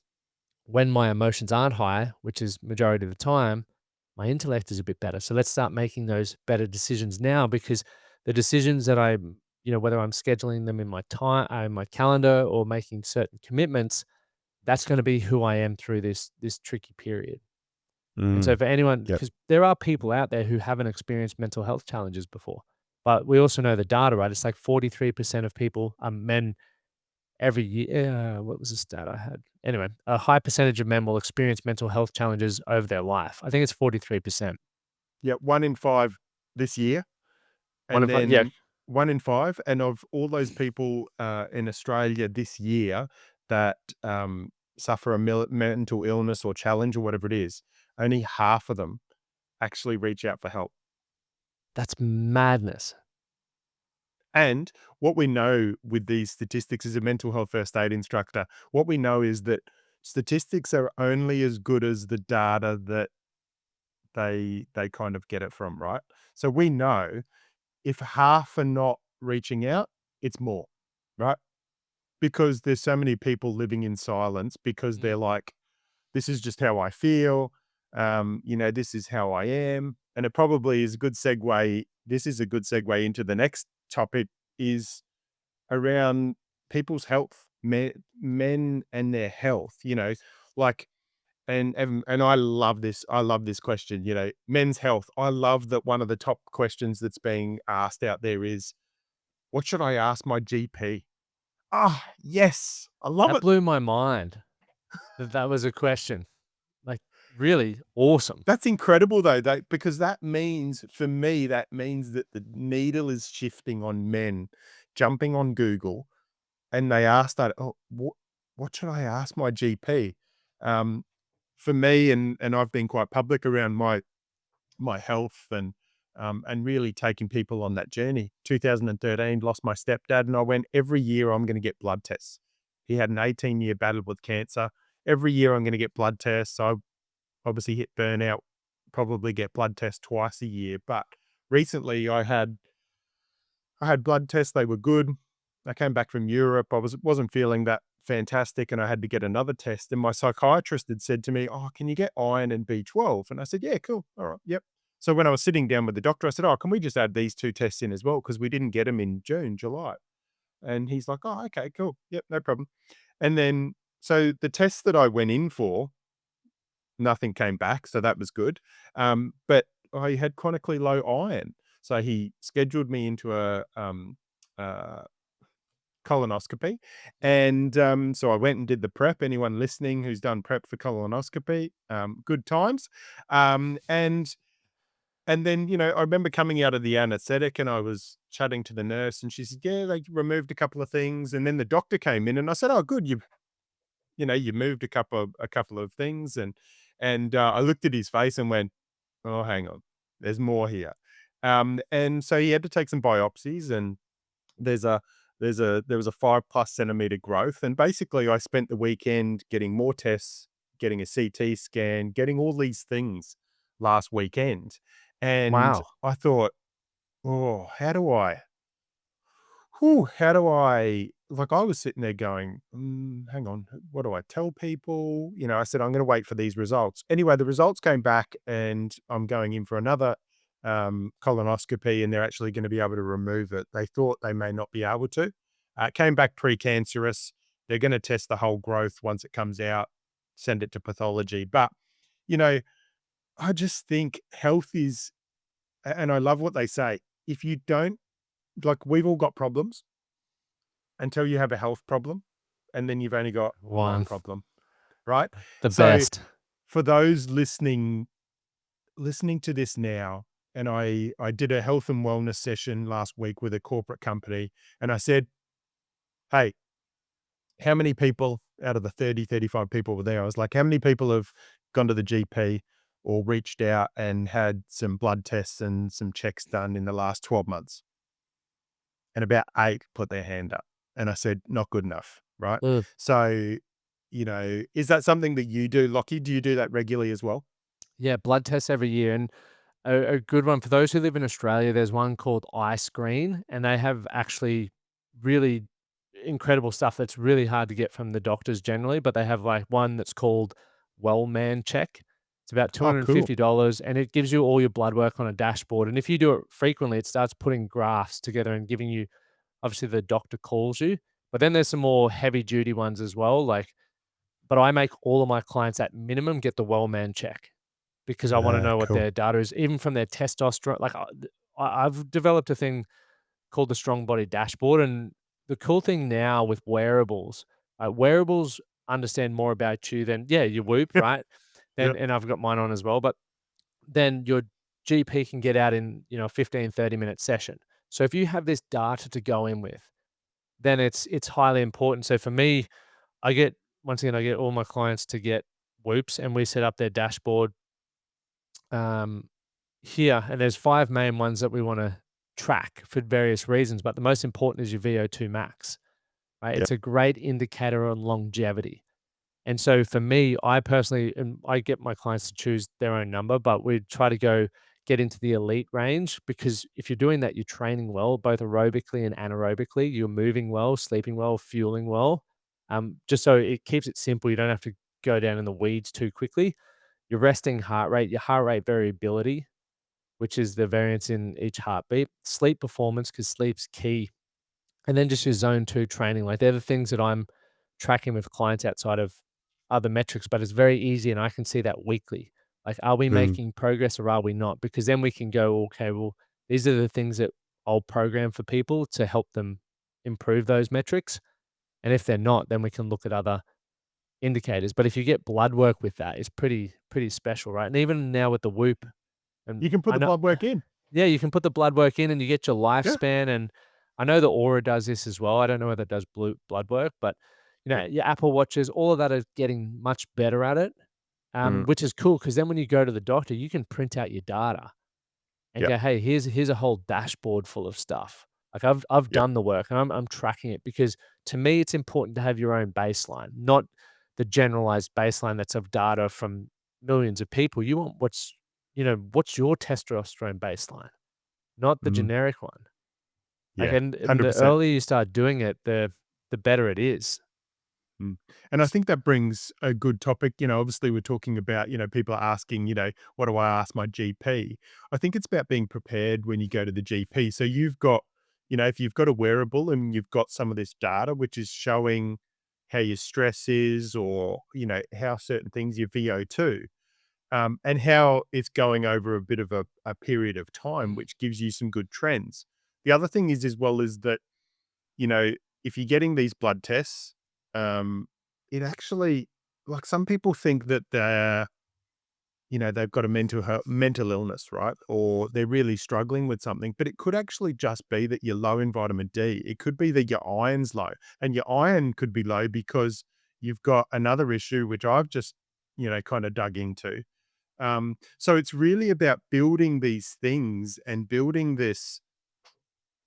when my emotions aren't high, which is majority of the time, my intellect is a bit better. So let's start making those better decisions now, because the decisions that whether I'm scheduling them in my time, in my calendar, or making certain commitments, that's going to be who I am through this tricky period. And so mm, for anyone, yep, because there are people out there who haven't experienced mental health challenges before, but we also know the data, right? It's like 43% of people, men, every year. What was the stat I had? Anyway, a high percentage of men will experience mental health challenges over their life. I think it's 43%. yep. 1 in 5 this year, One and of yeah, then 1 in 5, and of all those people in Australia this year that suffer a mental illness or challenge or whatever it is, only half of them actually reach out for help. that's madness. And what we know with these statistics as a mental health first aid instructor, what we know is that statistics are only as good as the data that they kind of get it from, right? So we know if half are not reaching out, it's more, right? Because there's so many people living in silence because they're Mm. like, this is just how I feel. This is how I am. And it probably is a good segue. This is a good segue into the next topic is around people's health, men and their health, like, and I love this. I love this question, men's health. I love that one of the top questions that's being asked out there is, what should I ask my GP? Ah, yes. I love That it. blew my mind that that was a question. Like, really awesome. That's incredible though, because that means, for me, that means that the needle is shifting on men jumping on Google. And they asked that, "Oh, what should I ask my GP?" Um, for me, and I've been quite public around my health and really taking people on that journey. 2013, lost my stepdad, and I went, every year I'm going to get blood tests. He had an 18-year battle with cancer. Every year I'm going to get blood tests. So I obviously hit burnout, probably get blood tests twice a year. But recently I had blood tests, they were good. I came back from Europe, wasn't feeling that fantastic, and I had to get another test, and my psychiatrist had said to me, "Oh, can you get iron and B12?" And I said, "Yeah, cool. All right, yep." So when I was sitting down with the doctor, I said, "Oh, can we just add these 2 tests in as well? Because we didn't get them in June, July." And he's like, "Oh, okay, cool. Yep, no problem." And then so the tests that I went in for, nothing came back, so that was good. But I had chronically low iron. So he scheduled me into uh, colonoscopy. And so I went and did the prep. Anyone listening who's done prep for colonoscopy, good times. Um, and and then, I remember coming out of the anesthetic and I was chatting to the nurse and she said, "Yeah, they removed a couple of things." And then the doctor came in and I said, "Oh, good, you moved a couple of things." And I looked at his face and went, "Oh, hang on, there's more here." And so he had to take some biopsies, and there's a there was a 5+ centimeter growth, and basically I spent the weekend getting more tests, getting a CT scan, getting all these things last weekend, and Wow. I thought, oh, how do I like, I was sitting there going, hang on, what do I tell people? I said, I'm going to wait for these results. Anyway, the results came back and I'm going in for another colonoscopy, and they're actually going to be able to remove it. They thought they may not be able to. It came back precancerous. They're going to test the whole growth once it comes out, send it to pathology. But, you know, I just think health is, and I love what they say. If you don't, like, we've all got problems until you have a health problem, and then you've only got one One. problem. right? The So best. for those listening to this now, and I did a health and wellness session last week with a corporate company, and I said, "Hey, how many people out of the 30, 35 people were there?" I was like, "How many people have gone to the GP or reached out and had some blood tests and some checks done in the last 12 months?" And about 8 put their hand up. And I said, "Not good enough," right? Ugh. So, is that something that you do, Lockie? Do you do that regularly as well? Yeah, blood tests every year, and a good one for those who live in Australia, there's one called iScreen, and they have actually really incredible stuff that's really hard to get from the doctors generally, but they have, like, one that's called Wellman Check. It's about Oh, cool. $250, and it gives you all your blood work on a dashboard, and if you do it frequently, it starts putting graphs together and giving you obviously, the doctor calls you, but then there's some more heavy duty ones as well, like but I make all of my clients at minimum get the Wellman Check. Because I wanna know what Cool. their data is, even from their testosterone like, I've developed a thing called the Strong Body Dashboard, and the cool thing now with wearables understand more about you than yeah, your Whoop, Yeah, right? yeah, And I've got mine on as well, but then your GP can get out in, a 15, 30-minute session. So if you have this data to go in with, then it's highly important. So for me, I get once again, I get all my clients to get Whoops, and we set up their dashboard, um here, and there's 5 main ones that we wanna track for various reasons, but the most important is your VO2 max, right? yeah. It's a great indicator on longevity, and so for me, I personally and I get my clients to choose their own number, but we try to get into the elite range because if you're doing that, you're training well, both aerobically and anaerobically, you're moving well, sleeping well, fueling well, just so it keeps it simple, you don't have to go down in the weeds too quickly. Your resting heart rate, your heart rate variability, which is the variance in each heartbeat, sleep performance, because sleep's key, and then just your zone 2 training, like, they're the things that I'm tracking with clients outside of other metrics, but it's very easy, and I can see that weekly. Like, are we Mm. making progress or are we not? Because then we can go, "Okay, well, these are the things that I'll program for people to help them improve those metrics," and if they're not, then we can look at other indicators, but if you get blood work with that, it's pretty special, right? And even now with the Whoop, and You can put I the know blood work in. yeah, you can put the blood work in and you get your Yeah, lifespan, and I know the Aura does this as well. I don't know whether it does blood work, but, yeah. your Apple Watches, all of that are getting much better at it, Mm. which is cool because then when you go to the doctor, you can print out your data and Yep, go, "Hey, here's a whole dashboard full of stuff." Like, I've yep. done the work and I'm tracking it because to me, it's important to have your own baseline, not the generalized baseline that's of data from millions of people. You want what's your testosterone baseline? Not the Mm. generic one. Like, Yeah, and the 100%. earlier you start doing it, the better it is. Mm. And I S think that brings a good topic. Obviously, we're talking about, people are asking, what do I ask my GP? I think it's about being prepared when you go to the GP. So you've got, if you've got a wearable and you've got some of this data, which is showing how your stress is or, how certain things, your VO2, and how it's going over a bit of a period of time, which gives you some good trends. The other thing is, as well, is that you know, if you're getting these blood tests, it actually like some people think that they've got a mental illness, right? Or they're really struggling with something, but it could actually just be that you're low in vitamin D. It could be that your iron's low, and your iron could be low because you've got another issue, which I've just, kind of dug into. So it's really about building these things and building this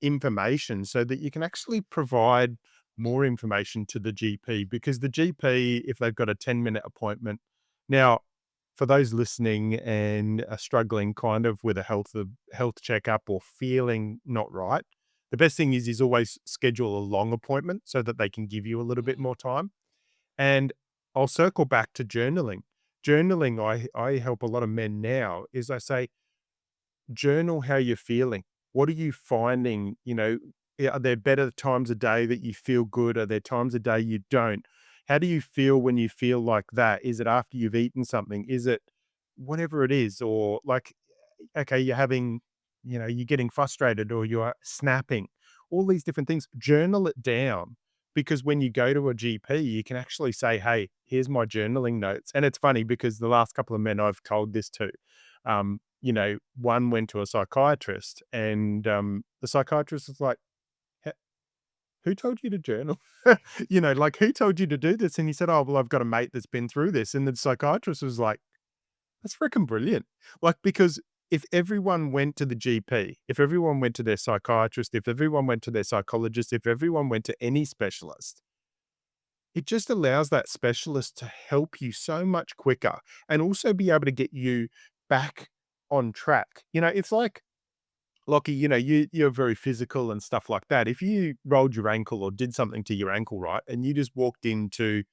information so that you can actually provide more information to the GP because the GP, if they've got a 10-minute appointment. Now, for those listening and are struggling kind of with a health checkup or feeling not right, the best thing is always schedule a long appointment so that they can give you a little bit Mm. more time. And I'll circle back to journaling. Journaling, I help a lot of men now, is I say, journal how you're feeling. What are you finding? Are there better times a day that you feel good? Are there times a day you don't? How do you feel when you feel like that? Is it after you've eaten something? Is it whatever it is? Or like, okay, you're getting frustrated or you're snapping, all these different things. Journal it down because when you go to a GP, you can actually say, "Hey, here's my journaling notes." And it's funny because the last couple of men I've told this to, one went to a psychiatrist, and the psychiatrist was like, "H who told you to journal?" Like, "Who told you to do this?" And he said, "Oh, well, I've got a mate that's been through this." And the psychiatrist was like, "That's freaking brilliant." Like, because if everyone went to the GP, if everyone went to their psychiatrist, if everyone went to their psychologist, if everyone went to any specialist, it just allows that specialist to help you so much quicker and also be able to get you back on track. It's like, Lockie, you're very physical and stuff like that. If you rolled your ankle or did something to your ankle, right, and you just walked into,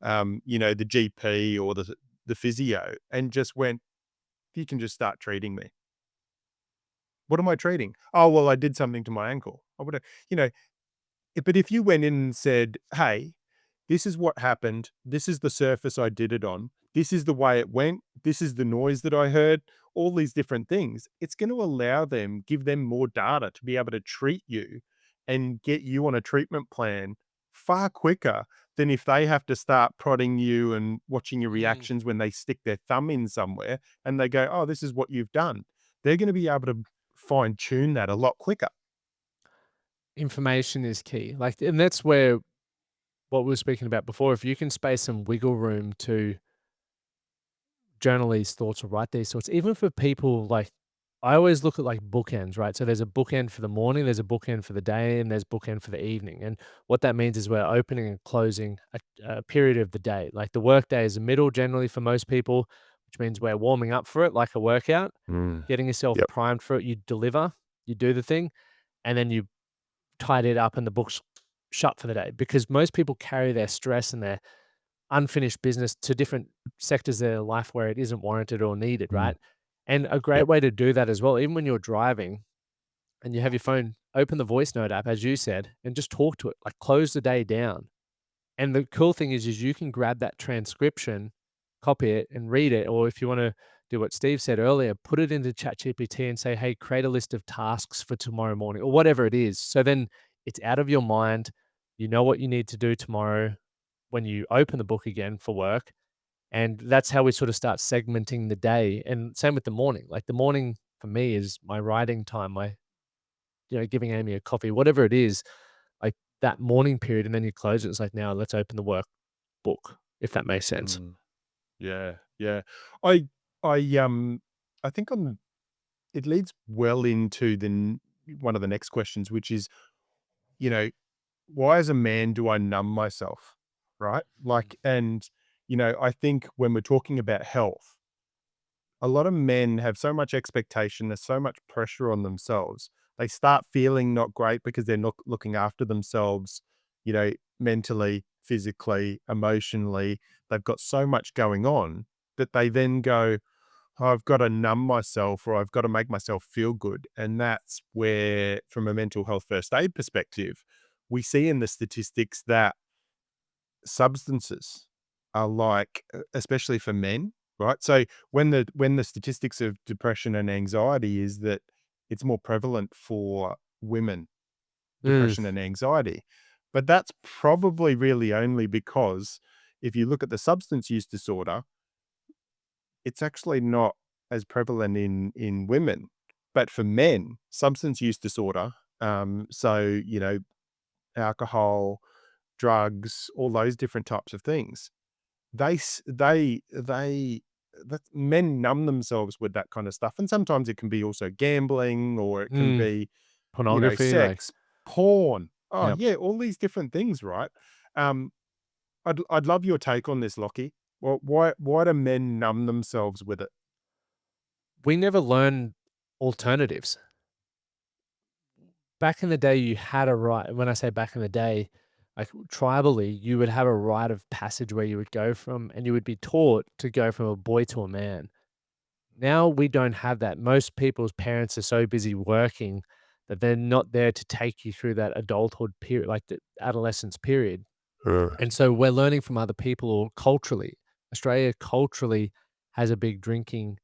the GP or the physio and just went, "You can just start treating me." What am I treating? Oh, well, I did something to my ankle. I would, you know, but if you went in and said, "Hey, this is what happened. This is the surface I did it on. This is the way it went. This is the noise that I heard," all these different things, it's going to allow them, give them more data to be able to treat you and get you on a treatment plan far quicker than if they have to start prodding you and watching your Mm. reactions when they stick their thumb in somewhere and they go, "Oh, this is what you've done." They're going to be able to fine tune that a lot quicker. Information is key. Like, and that's where what we were speaking about before, if you can space some wiggle room to journal these thoughts or write these thoughts, even for people like I always look at like bookends, right? So there's a bookend for the morning, there's a bookend for the day, and there's bookend for the evening. And what that means is we're opening and closing a period of the day. Like the work day is the middle generally for most people, which means we're warming up for it like a workout, Mm. getting yourself Yep. primed for it. You deliver, you do the thing, and then you tied it up and the book's shut for the day because most people carry their stress and their unfinished business to different sectors of their life where it isn't warranted or needed, Mm. right? And a great Yep. way to do that as well, even when you're driving and you have your phone, open the voice note app, as you said, and just talk to it, like close the day down. And the cool thing is you can grab that transcription, copy it, and read it. Or if you want to do what Steve said earlier, put it into ChatGPT and say, hey, create a list of tasks for tomorrow morning or whatever it is. So then it's out of your mind. You know what you need to do tomorrow when you open the book again for work. And that's how we sort of start segmenting the day. And same with the morning. Like the morning for me is my writing time, my, giving Amy a coffee, whatever it is, like that morning period. And then you close it. It's like, now let's open the workbook, if that makes sense. Mm. Yeah, yeah. I I I think on it leads well into one of the next questions, which is, you know, why as a man do I numb myself? Right? Mm. I think when we're talking about health, a lot of men have so much expectation, there's so much pressure on themselves. They start feeling not great because they're not looking after themselves, mentally, physically, emotionally. They've got so much going on that they then go, "Oh, I've got to numb myself or I've got to make myself feel good." And that's where, from a mental health first aid perspective, we see in the statistics that substances are like, especially for men, right? So when the statistics of depression and anxiety is that it's more prevalent for women, Mm, depression and anxiety. But that's probably really only because if you look at the substance use disorder, it's actually not as prevalent in women. But for men, substance use disorder, so alcohol, drugs, all those different types of things, they s they that men numb themselves with that kind of stuff, and sometimes it can be also gambling, or it can mm, be, pornography, like, sex, porn. Oh, yep. yeah, all these different things, right? Um, I'd love your take on this, Lockie. Well, why do men numb themselves with it? We never learn alternatives. Back in the day, you had a right. When I say back in the day, like tribally, you would have a rite of passage where you would go from, and you would be taught to go from a boy to a man. Now we don't have that. Most people's parents are so busy working that they're not there to take you through that adulthood period, like the adolescence period. Uh, And so we're learning from other people or culturally. Australia culturally has a big drinking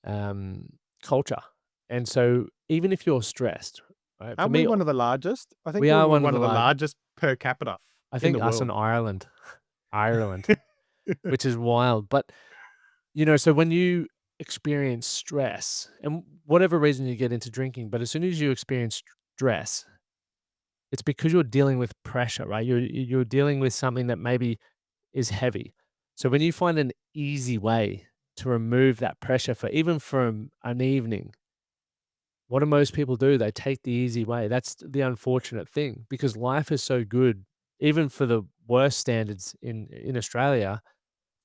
um, culture. And so even if you're stressed, right? For aren't we me, one of the largest? I think we we're are we're one of one the of the large. largest per capita. I in think the us and world. Ireland. Ireland, which is wild, but, so when you experience stress, and whatever reason you get into drinking, but as soon as you experience stress, it's because you're dealing with pressure, right? You're dealing with something that maybe is heavy. So when you find an easy way to remove that pressure for even from an evening, what do most people do? They take the easy way. That's the unfortunate thing because life is so good, even for the worst standards in Australia,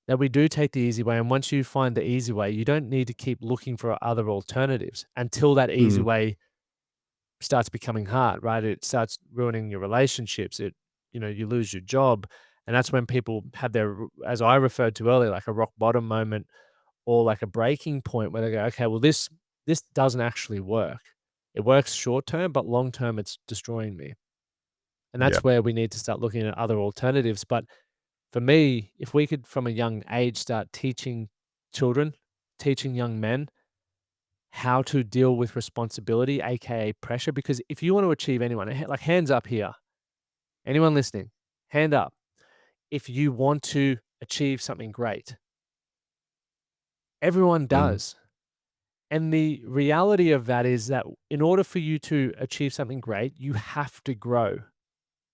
that we do take the easy way. And once you find the easy way, you don't need to keep looking for other alternatives until that easy Mm, way starts becoming hard, right? It starts ruining your relationships. You lose your job. And that's when people have as I referred to earlier, like a rock bottom moment or like a breaking point where they go, okay, well, this doesn't actually work. It works short term, but long term, it's destroying me. And yeah. that's where we need to start looking at other alternatives. But for me, if we could from a young age start teaching children, teaching young men how to deal with responsibility, aka pressure, because if you want to achieve anyone, like hands up here, anyone listening, hand up. If you want to achieve something great, everyone Mm, does. And the reality of that is that in order for you to achieve something great, you have to grow.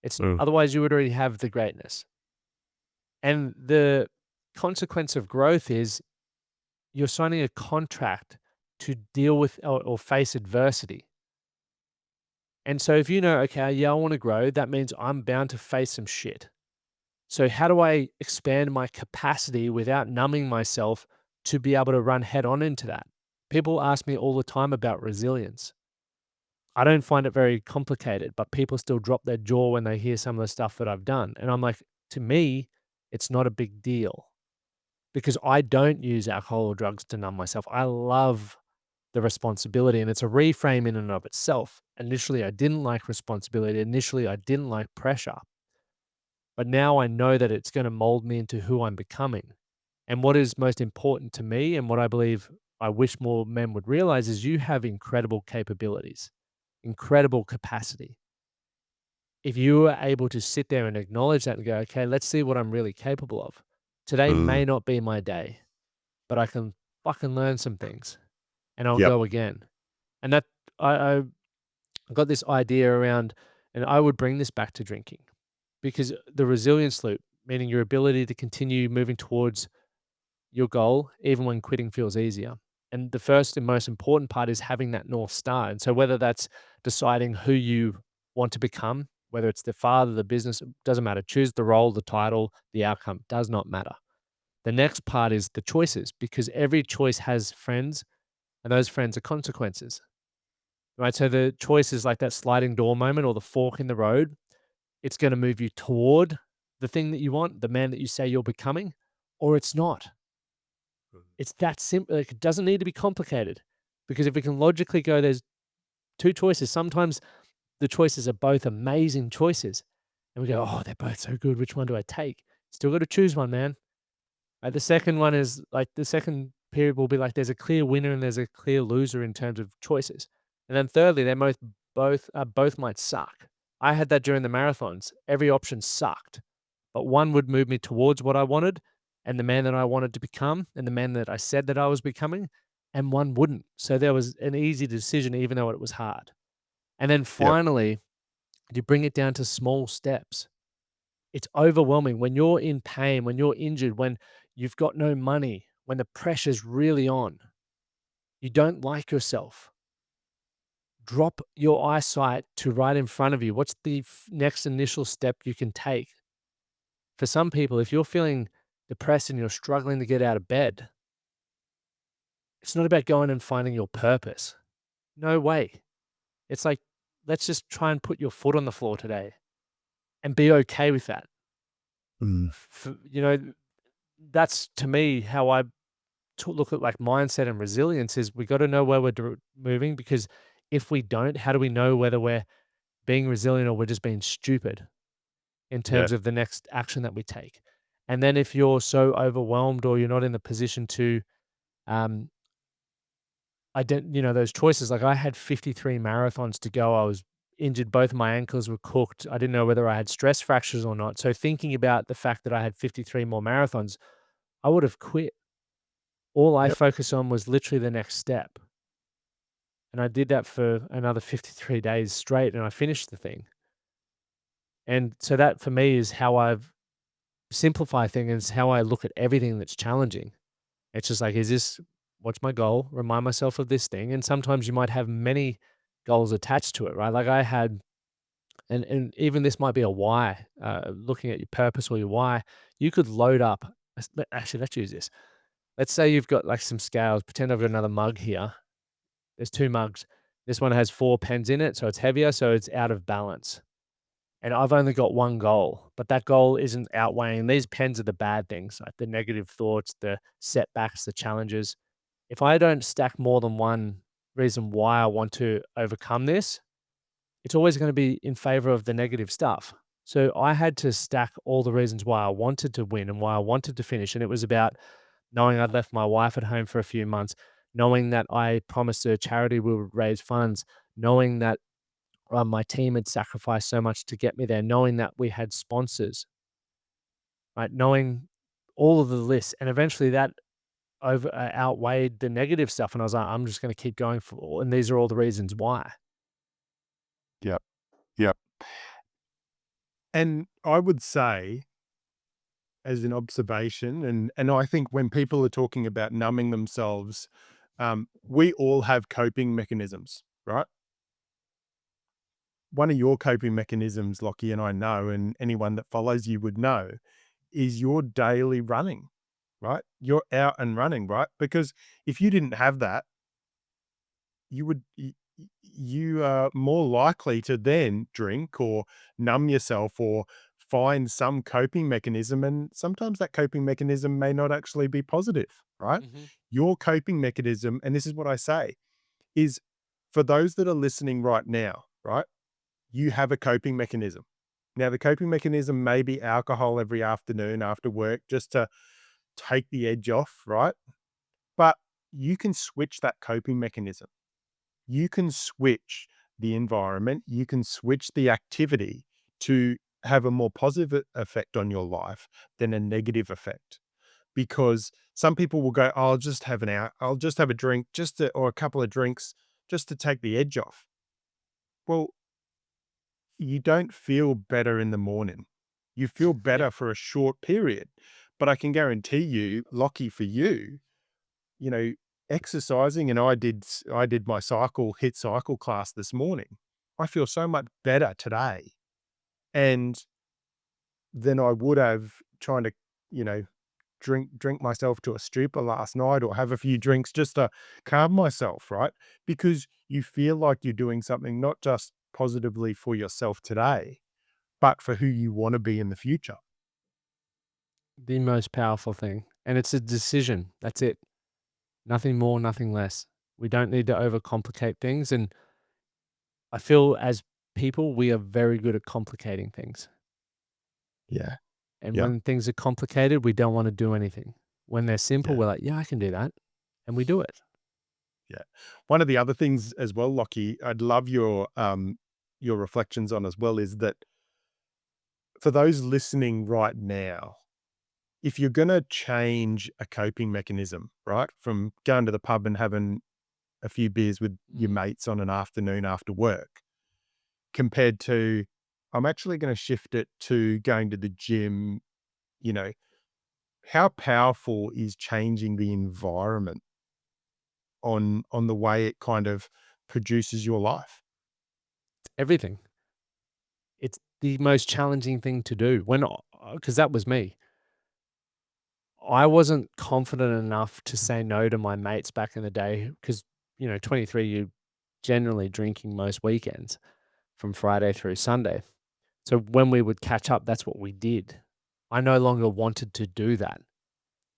It's mm, otherwise you would already have the greatness. And the consequence of growth is you're signing a contract to deal with or face adversity. And so if you know, okay, yeah, I want to grow, that means I'm bound to face some shit. So how do I expand my capacity without numbing myself to be able to run head on into that? People ask me all the time about resilience. I don't find it very complicated, but people still drop their jaw when they hear some of the stuff that I've done. And I'm like, to me, it's not a big deal because I don't use alcohol or drugs to numb myself. I love the responsibility and it's a reframe in and of itself. Initially, I didn't like responsibility. Initially, I didn't like pressure, but now I know that it's going to mold me into who I'm becoming. And what is most important to me and what I believe I wish more men would realize is you have incredible capabilities, incredible capacity. If you are able to sit there and acknowledge that and go, okay, let's see what I'm really capable of. Today mm. may not be my day, but I can fucking learn some things and I'll Yep. go again. And that I got this idea around, and I would bring this back to drinking because the resilience loop, meaning your ability to continue moving towards your goal, even when quitting feels easier. And the first and most important part is having that North Star. And so, whether that's deciding who you want to become, whether it's the father, the business, it doesn't matter. Choose the role, the title, the outcome, does not matter. The next part is the choices because every choice has friends and those friends are consequences, right? So, the choice is like that sliding door moment or the fork in the road. It's going to move you toward the thing that you want, the man that you say you're becoming, or it's not. It's that simple. Like, it doesn't need to be complicated because if we can logically go, there's two choices. Sometimes the choices are both amazing choices, and we go, "Oh, they're both so good. Which one do I take?" Still got to choose one, man. The second one is like the second period will be like there's a clear winner and there's a clear loser in terms of choices, and then thirdly, they both might suck. I had that during the marathons. Every option sucked, but one would move me towards what I wanted and the man that I wanted to become and the man that I said that I was becoming, and one wouldn't. So there was an easy decision, even though it was hard. And then Yep. finally, you bring it down to small steps. It's overwhelming when you're in pain, when you're injured, when you've got no money, when the pressure's really on, you don't like yourself. Drop your eyesight to right in front of you. What's the next initial step you can take? For some people, if you're feeling depressed and you're struggling to get out of bed, it's not about going and finding your purpose. No way. It's like, let's just try and put your foot on the floor today and be okay with that. Mm, That's to me how I look at like mindset and resilience is we got to know where we're moving because if we don't, how do we know whether we're being resilient or we're just being stupid in yeah. terms of the next action that we take? And then if you're so overwhelmed or you're not in the position to um, those choices, like I had 53 marathons to go. I was injured, both my ankles were cooked. I didn't know whether I had stress fractures or not. So thinking about the fact that I had 53 more marathons, I would have quit. All I Yep. focused on was literally the next step. And I did that for another 53 days straight and I finished the thing. And so that for me is how I've simplified things, how I look at everything that's challenging. It's just like, is this what's my goal? Remind myself of this thing. And sometimes you might have many goals attached to it, right? Like I had, and even this might be a why, looking at your purpose or your why, you could load up. Actually, let's use this. Let's say you've got like some scales. Pretend I've got another mug here. There's two mugs. This one has 4 pens in it, so it's heavier, so it's out of balance. And I've only got one goal, but that goal isn't outweighing. These pens are the bad things, like the negative thoughts, the setbacks, the challenges. If I don't stack more than one reason why I want to overcome this, it's always going to be in favor of the negative stuff. So I had to stack all the reasons why I wanted to win and why I wanted to finish. And it was about knowing I'd left my wife at home for a few months, knowing that I promised a charity we would raise funds, knowing that my team had sacrificed so much to get me there, knowing that we had sponsors, right? Knowing all of the lists. And eventually that outweighed the negative stuff. And I was like, I'm just going to keep going for, and these are all the reasons why. Yep. Yep. And I would say, as an observation, and I think when people are talking about numbing themselves, we all have coping mechanisms, right? One of your coping mechanisms, Lockie, and I know, and anyone that follows you would know, is your daily running, right? You're out and running, right? Because if you didn't have that, you would you are more likely to then drink or numb yourself or find some coping mechanism, and sometimes that coping mechanism may not actually be positive, right? Mhm. Your coping mechanism, and this is what I say, is for those that are listening right now, right? You have a coping mechanism. Now, the coping mechanism may be alcohol every afternoon after work just to take the edge off, right? But you can switch that coping mechanism. You can switch the environment, you can switch the activity to have a more positive effect on your life than a negative effect. Because some people will go, "Oh, I'll just have an hour, I'll just have a drink just to, or a couple of drinks just to take the edge off." Well, you don't feel better in the morning. You feel Yeah. better for a short period. But I can guarantee you, Lockie, for you, you know, exercising, and I did my hit cycle class this morning. I feel so much better today and than I would have trying to, you know, drink myself to a stupor last night or have a few drinks just to calm myself, right? Because you feel like you're doing something not just positively for yourself today, but for who you want to be in the future. The most powerful thing. And it's a decision. That's it. Nothing more, nothing less. We don't need to overcomplicate things. And I feel as people, we are very good at complicating things. Yeah. And Yeah. when things are complicated, we don't want to do anything. When they're simple, Yeah. we're like, yeah, I can do that. And we do it. Yeah. One of the other things as well, Lockie, I'd love your reflections on as well, is that for those listening right now, if you're gonna change a coping mechanism, right? From going to the pub and having a few beers with your Mm. mates on an afternoon after work, compared to I'm actually gonna shift it to going to the gym, you know, how powerful is changing the environment on the way it kind of produces your life? Everything. It's the most challenging thing to do when, because that was me. I wasn't confident enough to say no to my mates back in the day because, 23, you generally drinking most weekends from Friday through Sunday. So when we would catch up, that's what we did. I no longer wanted to do that.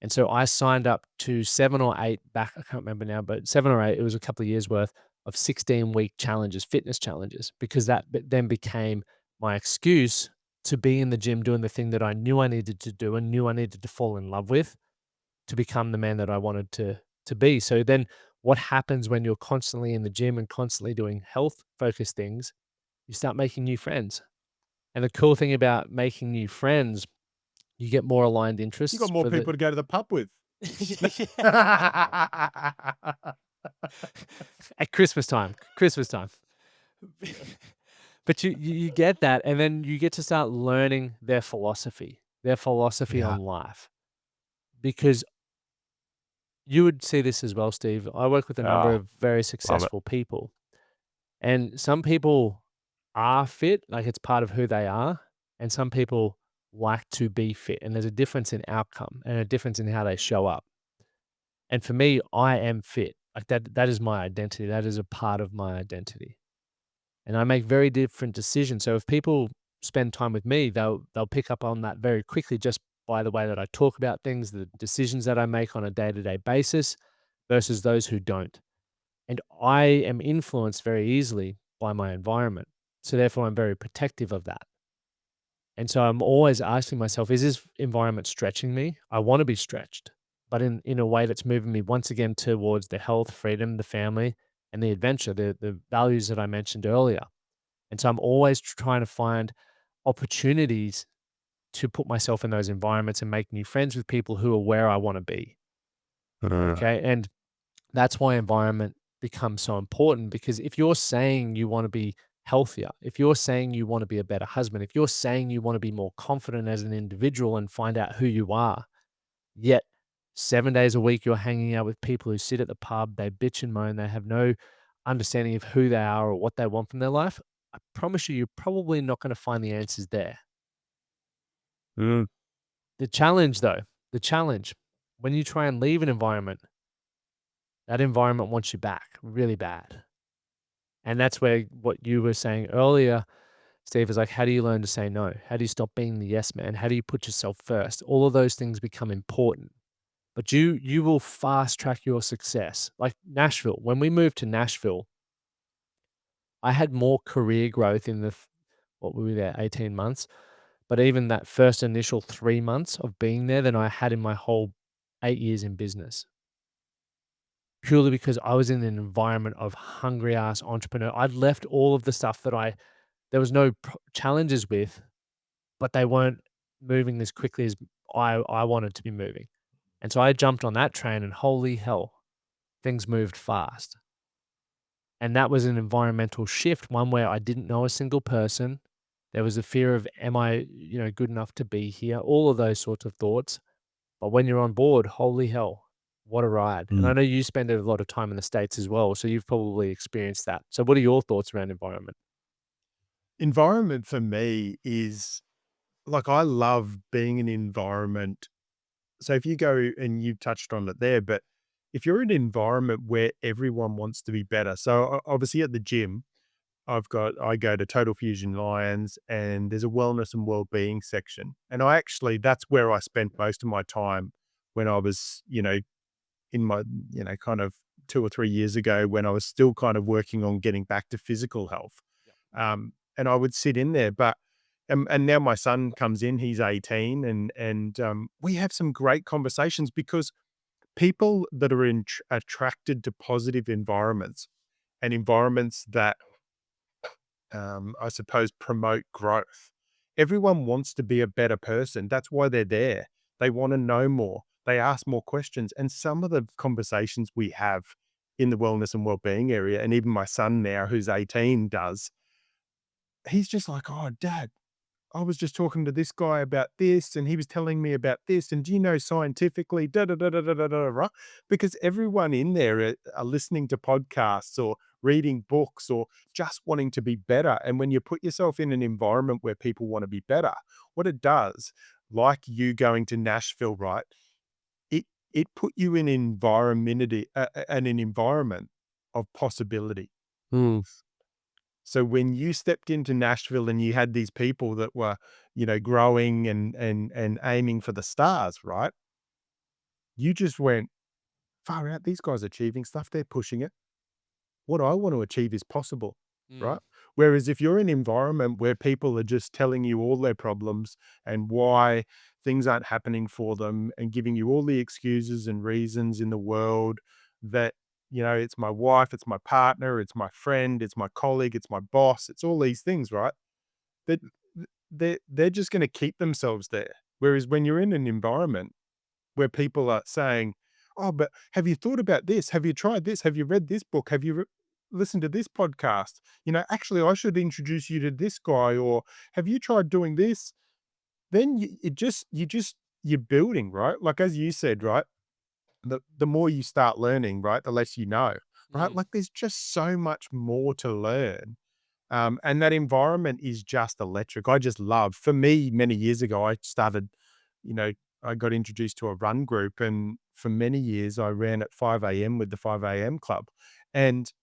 And so I signed up to 7 or 8 back, I can't remember now, but 7 or 8, it was a couple of years worth of 16-week challenges, fitness challenges, because then became my excuse to be in the gym doing the thing that I knew I needed to do and knew I needed to fall in love with to become the man that I wanted to be. So then what happens when you're constantly in the gym and constantly doing health focused things? You start making new friends. And the cool thing about making new friends, you get more aligned You interests got more for the people to go to the pub with. at Christmas time, Christmas time. But you get that, and then you get to start learning their philosophy Yeah. on life. Because you would see this as well, Steve. I work with a number Ah, of very love it. successful people, and some people are fit, like it's part of who they are, and some people like to be fit, and there's a difference in outcome and a difference in how they show up. And for me, I am fit. Like that is my identity. That is a part of my identity. And I make very different decisions. So if people spend time with me, they'll pick up on that very quickly just by the way that I talk about things, the decisions that I make on a day-to-day basis versus those who don't. And I am influenced very easily by my environment. So therefore I'm very protective of that. And so I'm always asking myself, is this environment stretching me? I want to be stretched, but in a way that's moving me once again towards the health, freedom, the family, and the adventure, the values that I mentioned earlier. And so I'm always trying to find opportunities to put myself in those environments and make new friends with people who are where I want to be. Uh, Okay. And that's why environment becomes so important because if you're saying you want to be healthier, if you're saying you want to be a better husband, if you're saying you want to be more confident as an individual and find out who you are, yet 7 days a week you're hanging out with people who sit at the pub, they bitch and moan, they have no understanding of who they are or what they want from their life, I promise you, you're probably not going to find the answers there. mm, The challenge, though, the challenge, when you try and leave an environment, that environment wants you back really bad. And that's where what you were saying earlier, Steve, is like, how do you learn to say no? How do you stop being the yes man? How do you put yourself first? All of those things become important. But you will fast track your success. Like Nashville, when we moved to Nashville, I had more career growth in what were we there, 18 months? But even that first initial 3 months of being there than I had in my whole 8 years in business. Purely because I was in an environment of hungry ass entrepreneur. I'd left all of the stuff that there was no challenges with, but they weren't moving as quickly as I wanted to be moving. And so I jumped on that train and holy hell, things moved fast. And that was an environmental shift, one where I didn't know a single person. There was a fear of, am I, good enough to be here? All of those sorts of thoughts. But when you're on board, holy hell, what a ride. And mm. I know you spend a lot of time in the States as well. So you've probably experienced that. So what are your thoughts around environment? Environment for me is like I love being in environment. So if you go and you touched on it there, but if you're in an environment where everyone wants to be better. So obviously at the gym, I go to Total Fusion Lions and there's a wellness and well-being section. And that's where I spent most of my time when I was, in my, kind of 2 or 3 years ago when I was still kind of working on getting back to physical health. And I would sit in there, but and now my son comes in, he's 18, and we have some great conversations because people that are attracted to positive environments and environments that I suppose, promote growth. Everyone wants to be a better person. That's why they're there. They want to know more. They ask more questions. And some of the conversations we have in the wellness and well-being area, and even my son now, who's 18, does, he's just like, oh, Dad, I was just talking to this guy about this, and he was telling me about this. And do you know scientifically, da da da da da da da, right? Because everyone in there are listening to podcasts or reading books or just wanting to be better. And when you put yourself in an environment where people want to be better, what it does, like you going to Nashville, right? It it put you in an environment of possibility. Hmm. So when you stepped into Nashville and you had these people that were, growing and aiming for the stars, right? You just went, far out, these guys are achieving stuff, they're pushing it. What I want to achieve is possible, Mm. right? Whereas if you're in an environment where people are just telling you all their problems and why things aren't happening for them and giving you all the excuses and reasons in the world that it's my wife, it's my partner, it's my friend, it's my colleague, it's my boss, it's all these things, right? That they're just going to keep themselves there. Whereas when you're in an environment where people are saying, "Oh, but have you thought about this? Have you tried this? Have you read this book? Have you listened to this podcast? Actually, I should introduce you to this guy, or have you tried doing this?" Then you're building, right? Like as you said, right? The more you start learning, right, the less you know, right? Mm. Like there's just so much more to learn. And that environment is just electric. I just love, for me, many years ago, you know, I got introduced to a run group. And for many years, I ran at 5 a.m. with the 5 a.m. club. And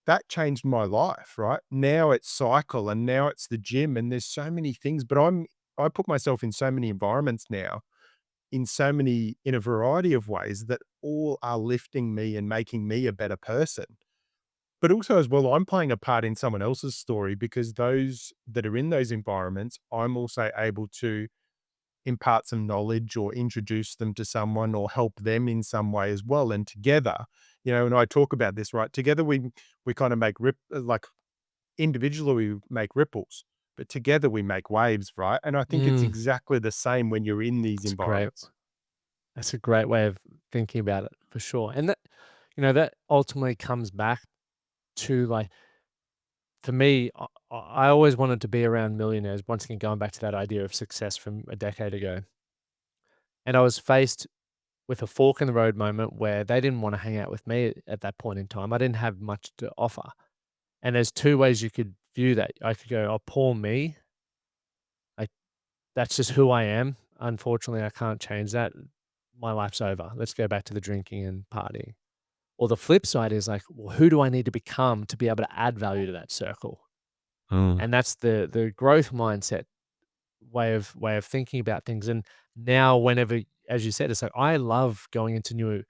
that changed my life, right? Now it's cycle and now it's the gym and there's so many things, but I put myself in so many environments now in a variety of ways that all are lifting me and making me a better person. But also as well, I'm playing a part in someone else's story because those that are in those environments, I'm also able to impart some knowledge or introduce them to someone or help them in some way as well. And together, and I talk about this, right? Together we kind of make like individually we make ripples, but together we make waves, right? And I think it's Mm. exactly the same when you're in these That's great. environments. That's a great way of thinking about it for sure. And that, that ultimately comes back to like, for me, I always wanted to be around millionaires. Once again, going back to that idea of success from a decade ago. And I was faced with a fork in the road moment where they didn't want to hang out with me at that point in time. I didn't have much to offer. And there's two ways you could view that. I could go, oh, poor me. Like, that's just who I am. Unfortunately, I can't change that. My life's over. Let's go back to the drinking and partying. Or the flip side is like, well, who do I need to become to be able to add value to that circle? Mm. And that's the growth mindset way of thinking about things. And now, whenever, as you said, it's like I love going into new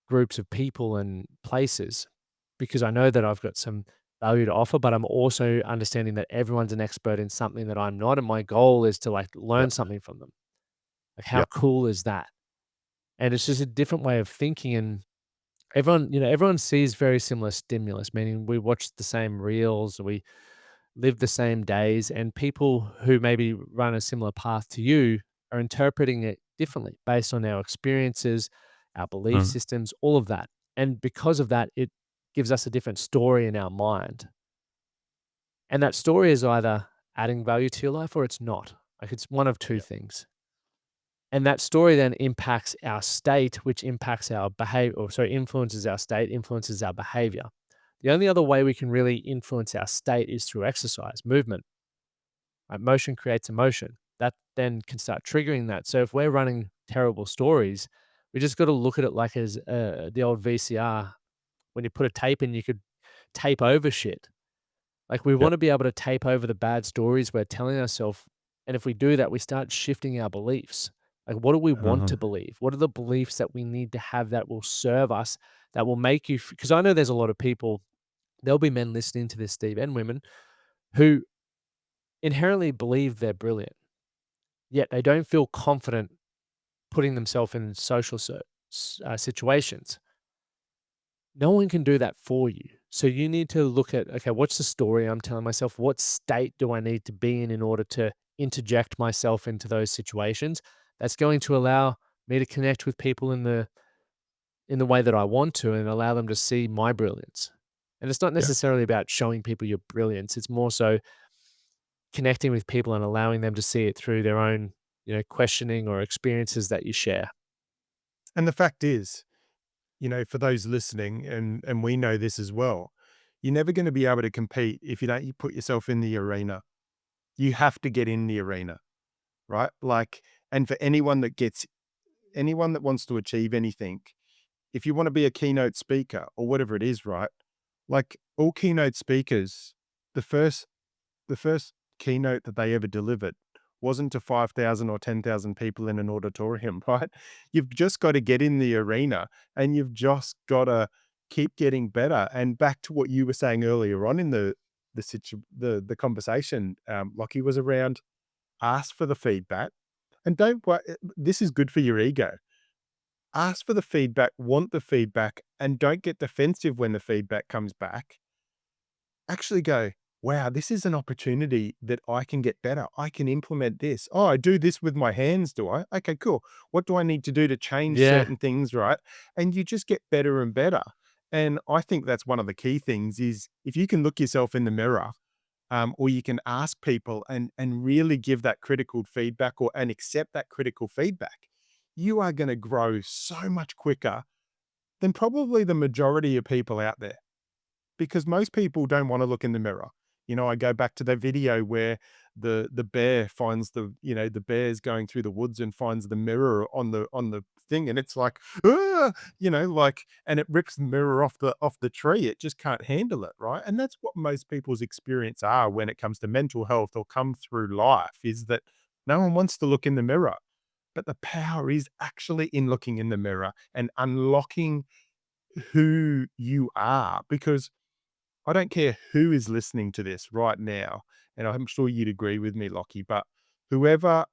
groups of people and places because I know that I've got some value to offer, but I'm also understanding that everyone's an expert in something that I'm not. And my goal is to like Yeah. learn something from them. Like, how Yeah. cool is that? And it's just a different way of thinking. And everyone sees very similar stimulus, meaning we watch the same reels, we live the same days, and people who maybe run a similar path to you are interpreting it differently based on our experiences, our belief Mm. systems, all of that. And because of that, it gives us a different story in our mind. And that story is either adding value to your life or it's not. Like, it's one of two Yeah. things. And that story then impacts our state, which impacts our behavior, or sorry, influences our state, influences our behavior. The only other way we can really influence our state is through exercise, movement. Right? Motion creates emotion. That then can start triggering that. So if we're running terrible stories, we just got to look at it like as the old VCR. When you put a tape in, you could tape over shit. Like, we Yeah. want to be able to tape over the bad stories we're telling ourselves. And if we do that, we start shifting our beliefs. Like, what do we want Uh-huh. to believe? What are the beliefs that we need to have that will serve us, that will make you? Because I know there's a lot of people, there'll be men listening to this, Steve, and women who inherently believe they're brilliant, yet they don't feel confident putting themselves in social situations. No one can do that for you. So you need to look at, okay, what's the story I'm telling myself? What state do I need to be in order to interject myself into those situations? That's going to allow me to connect with people in the way that I want to and allow them to see my brilliance. And it's not Yeah. necessarily about showing people your brilliance. It's more so connecting with people and allowing them to see it through their own, questioning or experiences that you share. And the fact is, for those listening, and we know this as well, you're never going to be able to compete if you don't you put yourself in the arena. You have to get in the arena, right? Like, and for anyone that wants to achieve anything, if you want to be a keynote speaker or whatever it is, right? Like all keynote speakers, the first the first keynote that they ever delivered wasn't to 5,000 or 10,000 people in an auditorium, right? You've just got to get in the arena and you've just got to keep getting better. And back to what you were saying earlier on in the conversation, Lockie, was around ask for the feedback and don't. This is good for your ego. ask for the feedback, want the feedback, and don't get defensive when the feedback comes back. Actually go, wow, this is an opportunity that I can get better. I can implement this. Oh, I do this with my hands, do I? Okay, cool. What do I need to do to change Yeah. certain things, right? And you just get better and better. And I think that's one of the key things is if you can look yourself in the mirror, or you can ask people and really give that critical feedback or and accept that critical feedback, you are going to grow so much quicker than probably the majority of people out there because most people don't want to look in the mirror. You know, I go back to that video where the bear finds the bear's going through the woods and finds the mirror on the thing, and it's like, "Ah!" like, and it rips the mirror off the tree. It just can't handle it, right? And that's what most people's experience are when it comes to mental health or come through life is that no one wants to look in the mirror. But the power is actually in looking in the mirror and unlocking who you are because I don't care who is listening to this right now, and I'm sure you'd agree with me, Lockie, but whoever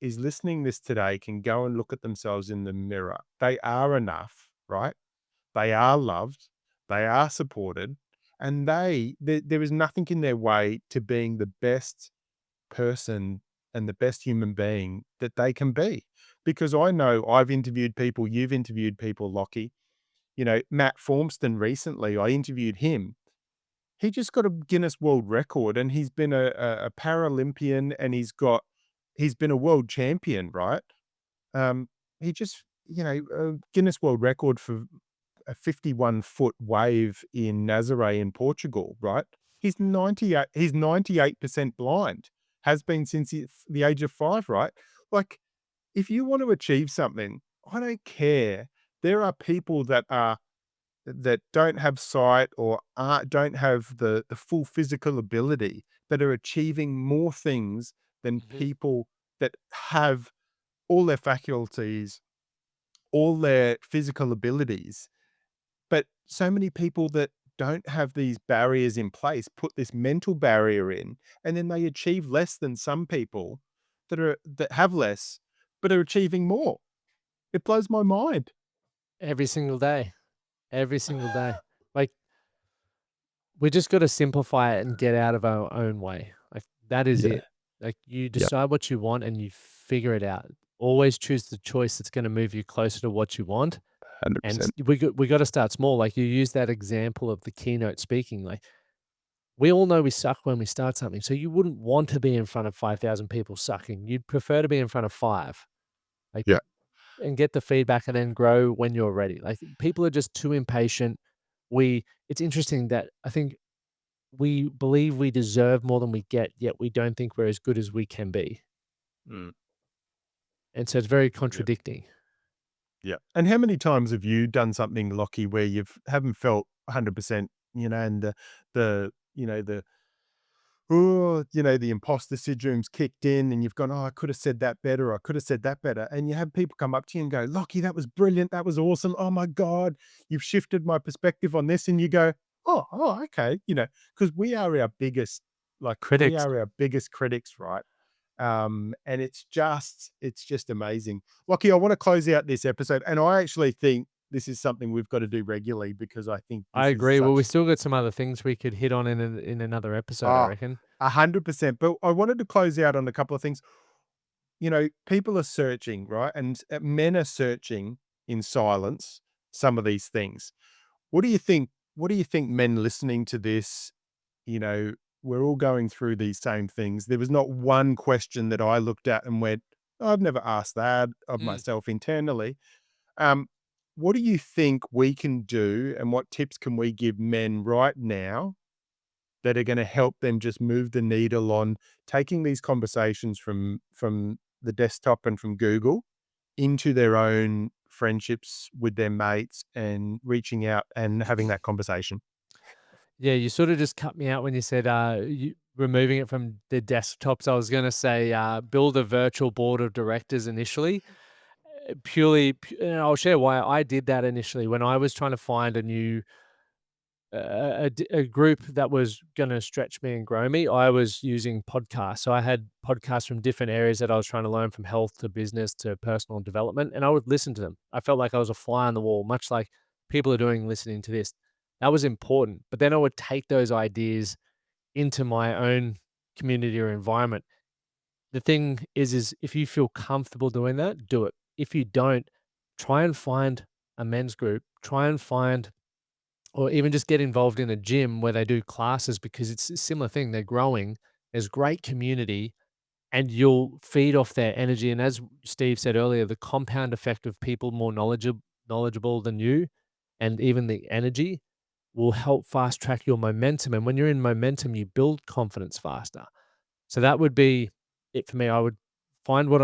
is listening this today can go and look at themselves in the mirror. They are enough, right? They are loved, they are supported, and there is nothing in their way to being the best person and the best human being that they can be. Because I know I've interviewed people, you've interviewed people, Lockie. You know, Matt Formston recently, I interviewed him. He just got a Guinness World Record, and he's been a Paralympian, and he's been a world champion, right? He just, a Guinness World Record for a 51-foot wave in Nazaré in Portugal, right? He's 98% blind, has been since the age of 5, right? Like, if you want to achieve something, I don't care. There are people that don't have sight or don't have the full physical ability that are achieving more things than Mhm. people that have all their faculties, all their physical abilities. But so many people that don't have these barriers in place put this mental barrier in, and then they achieve less than some people that have less, but are achieving more. It blows my mind. Every single day. Every single day. Like, we just gotta simplify it and get out of our own way. Like, that is Yeah. it. Like, you Yeah. decide what you want and you figure it out. Always choose the choice that's gonna move you closer to what you want, and 100%. we gotta start small. Like, you use that example of the keynote speaking, like, we all know we suck when we start something, so you wouldn't want to be in front of 5,000 people sucking. You'd prefer to be in front of 5, like, Yeah. and get the feedback and then grow when you're ready. Like, people are just too impatient. It's interesting that I think we believe we deserve more than we get, yet we don't think we're as good as we can be. Mm. And so it's very Yeah. contradicting. Yeah. And how many times have you done something, Lockie, where you've haven't felt 100%, and the, you know, the, the imposter syndrome's kicked in and you've gone, oh, I could have said that better. I could have said that better. And you have people come up to you and go, Lockie, that was brilliant. That was awesome. Oh my God, you've shifted my perspective on this. And you go, okay. Because we Critics. are our biggest critics, right? And it's just amazing. Lockie, I want to close out this episode, and I actually think this is something we've got to do regularly because I think I this is agree. Well, we such still got some other things we could hit on in another episode, I ah reckon. 100%. But I wanted to close out on a couple of things. People are searching, right? And men are searching in silence some of these things. What do you think? What do you think men listening to this, you know, we're all going through these same things. There was not one question that I looked at and went, I've never asked that of Mm. myself internally. Um, what do you think we can do and what tips can we give men right now that are going to help them just move the needle on taking these conversations from the desktop and from Google into their own friendships with their mates and reaching out and having that conversation? Yeah, you sort of just cut me out when you said, removing it from the desktops. I was gonna say, build a virtual board of directors initially, and I'll share why I did that initially when I was trying to find a new a group that was gonna stretch me and grow me, I was using podcasts. So I had podcasts from different areas that I was trying to learn, from health to business to personal development, and I would listen to them. I felt like I was a fly on the wall, much like people are doing listening to this. That was important, but then I would take those ideas into my own community or environment. The thing is if you feel comfortable doing that, do it. If you don't, try and find a men's group, try and find, or even just get involved in a gym where they do classes, because it's a similar thing. They're growing. There's great community, and you'll feed off their energy. And as Steve said earlier, the compound effect of people more knowledgeable than you, and even the energy, will help fast track your momentum. And when you're in momentum, you build confidence faster. So that would be it for me. I would find what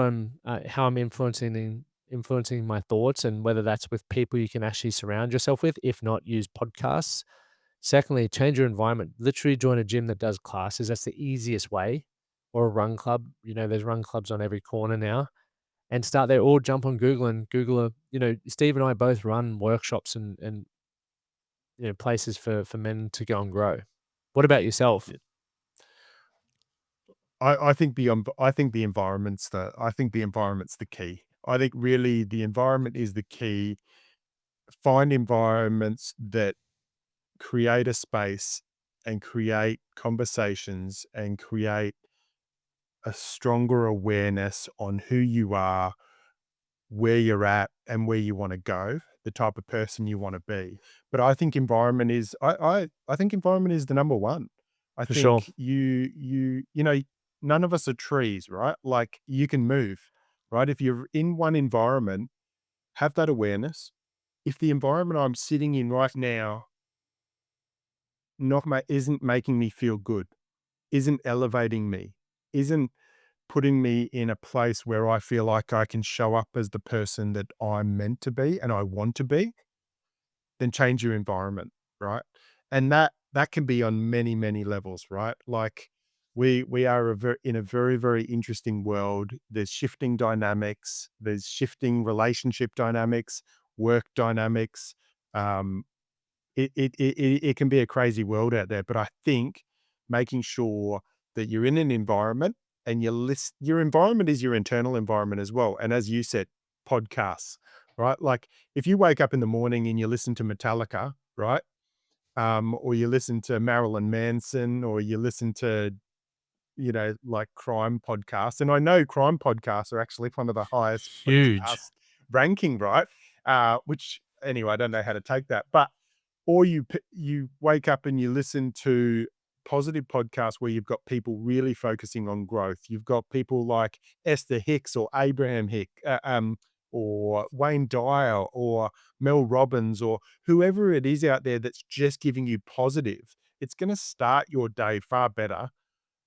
how I'm influencing my thoughts, and whether that's with people you can actually surround yourself with. If not, use podcasts. Secondly, change your environment. Literally join a gym that does classes. That's the easiest way. Or a run club. There's run clubs on every corner now. And start there, or jump on Google and Google Steve and I both run workshops and places for men to go and grow. What about yourself? Yeah. I think the environment's the key. I think really the environment is the key. Find environments that create a space and create conversations and create a stronger awareness on who you are, where you're at, and where you want to go, the type of person you want to be. But I think environment is I think environment is the number one. I For sure. think none of us are trees, right? Like you can move, right? If you're in one environment, have that awareness. If the environment I'm sitting in right now isn't making me feel good, isn't elevating me, isn't putting me in a place where I feel like I can show up as the person that I'm meant to be and I want to be, then change your environment, right? And that can be on many, many levels, right? Like we are in a very, very interesting world. There's shifting dynamics, there's shifting relationship dynamics, work dynamics. Um, it can be a crazy world out there, but I think making sure that you're in an environment and your environment is your internal environment as well. And as you said, podcasts, right? Like if you wake up in the morning and you listen to Metallica, right? Or you listen to Marilyn Manson, or you listen to like crime podcasts. And I know crime podcasts are actually one of the highest Huge. podcast ranking, right? Which anyway, I don't know how to take that, but or you wake up and you listen to positive podcasts where you've got people really focusing on growth. You've got people like Esther Hicks or Abraham or Wayne Dyer or Mel Robbins or whoever it is out there that's just giving you positive. It's going to start your day far better.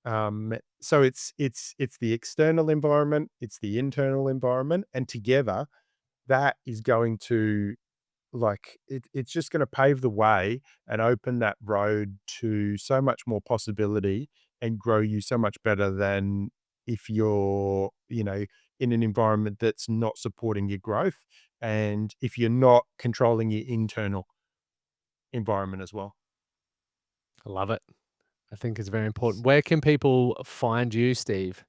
So it's the external environment, it's the internal environment, and together that is going to it's just going to pave the way and open that road to so much more possibility and grow you so much better than if you're in an environment that's not supporting your growth, and if you're not controlling your internal environment as well. I love it. I think it's very important. Where can people find you, Steve?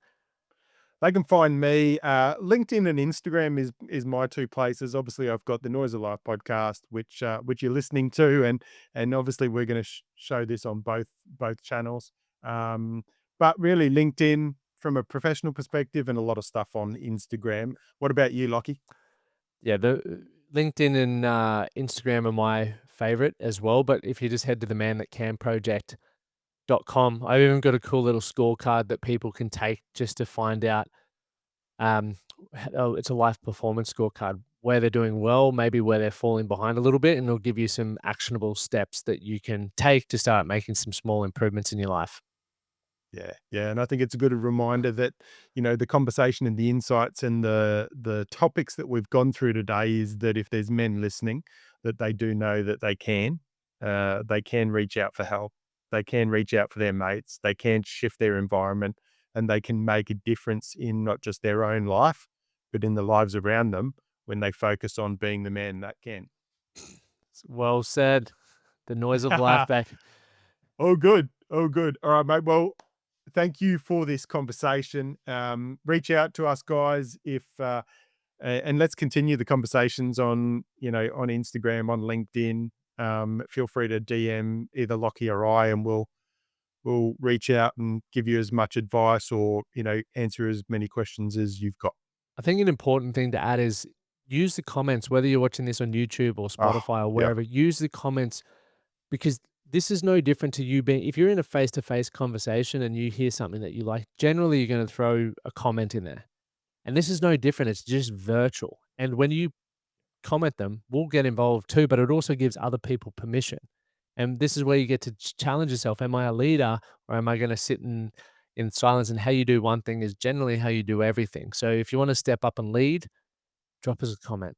They can find me. LinkedIn and Instagram is my two places. Obviously, I've got the Noise of Life podcast, which you're listening to, and obviously we're going to show this on both channels. Um, but really, LinkedIn from a professional perspective, and a lot of stuff on Instagram. What about you, Lockie? Yeah, the LinkedIn and Instagram are my favorite as well. But if you just head to the manthatcanproject.com, I've even got a cool little scorecard that people can take just to find out. Um, it's a life performance scorecard, where they're doing well, maybe where they're falling behind a little bit, and it'll give you some actionable steps that you can take to start making some small improvements in your life. Yeah, yeah, and I think it's a good reminder that the conversation and the insights and the topics that we've gone through today is that if there's men listening, that they do know that they can reach out for help, they can reach out for their mates, they can shift their environment, and they can make a difference in not just their own life, but in the lives around them when they focus on being the man that can. Well said. the noise of life back. Oh, good. Oh, good. All right, mate. Well, thank you for this conversation. Reach out to us, guys, if and let's continue the conversations on on Instagram, on LinkedIn. Feel free to DM either Lockie or I, and we'll reach out and give you as much advice or answer as many questions as you've got. I think an important thing to add is use the comments, whether you're watching this on YouTube or Oh, Spotify or yeah. wherever, use the comments because this is no different to you being, if you're in a face to face conversation and you hear something that you like, generally you're going to throw a comment in there. And this is no different. It's just virtual. And when you comment them, we'll get involved too, but it also gives other people permission. And this is where you get to challenge yourself. Am I a leader or am I going to sit in silence? And how you do one thing is generally how you do everything. So if you want to step up and lead, drop us a comment.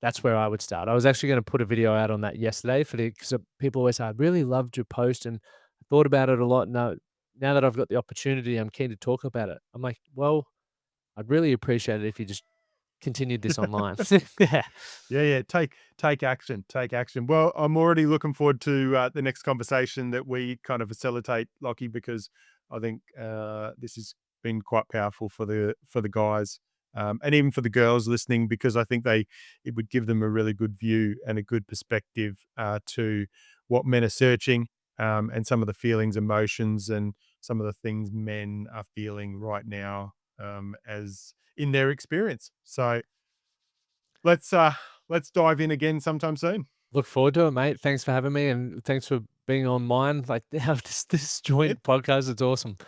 That's where I would start. I was actually going to put a video out on that yesterday for the because people always say, I really loved your post and I thought about it a lot. Now that I've got the opportunity, I'm keen to talk about it. I'm like, well, I'd really appreciate it if you just continued this online. Yeah. Yeah, yeah. Take action. Take action. Well, I'm already looking forward to the next conversation that we kind of facilitate, Lockie, because I think this has been quite powerful for the guys and even for the girls listening, because I think it would give them a really good view and a good perspective to what men are searching and some of the feelings, emotions, and some of the things men are feeling right now as in their experience. So let's let's dive in again sometime soon. Look forward to it, mate. Thanks for having me and thanks for being on mine. Like this It joint podcast. It's awesome.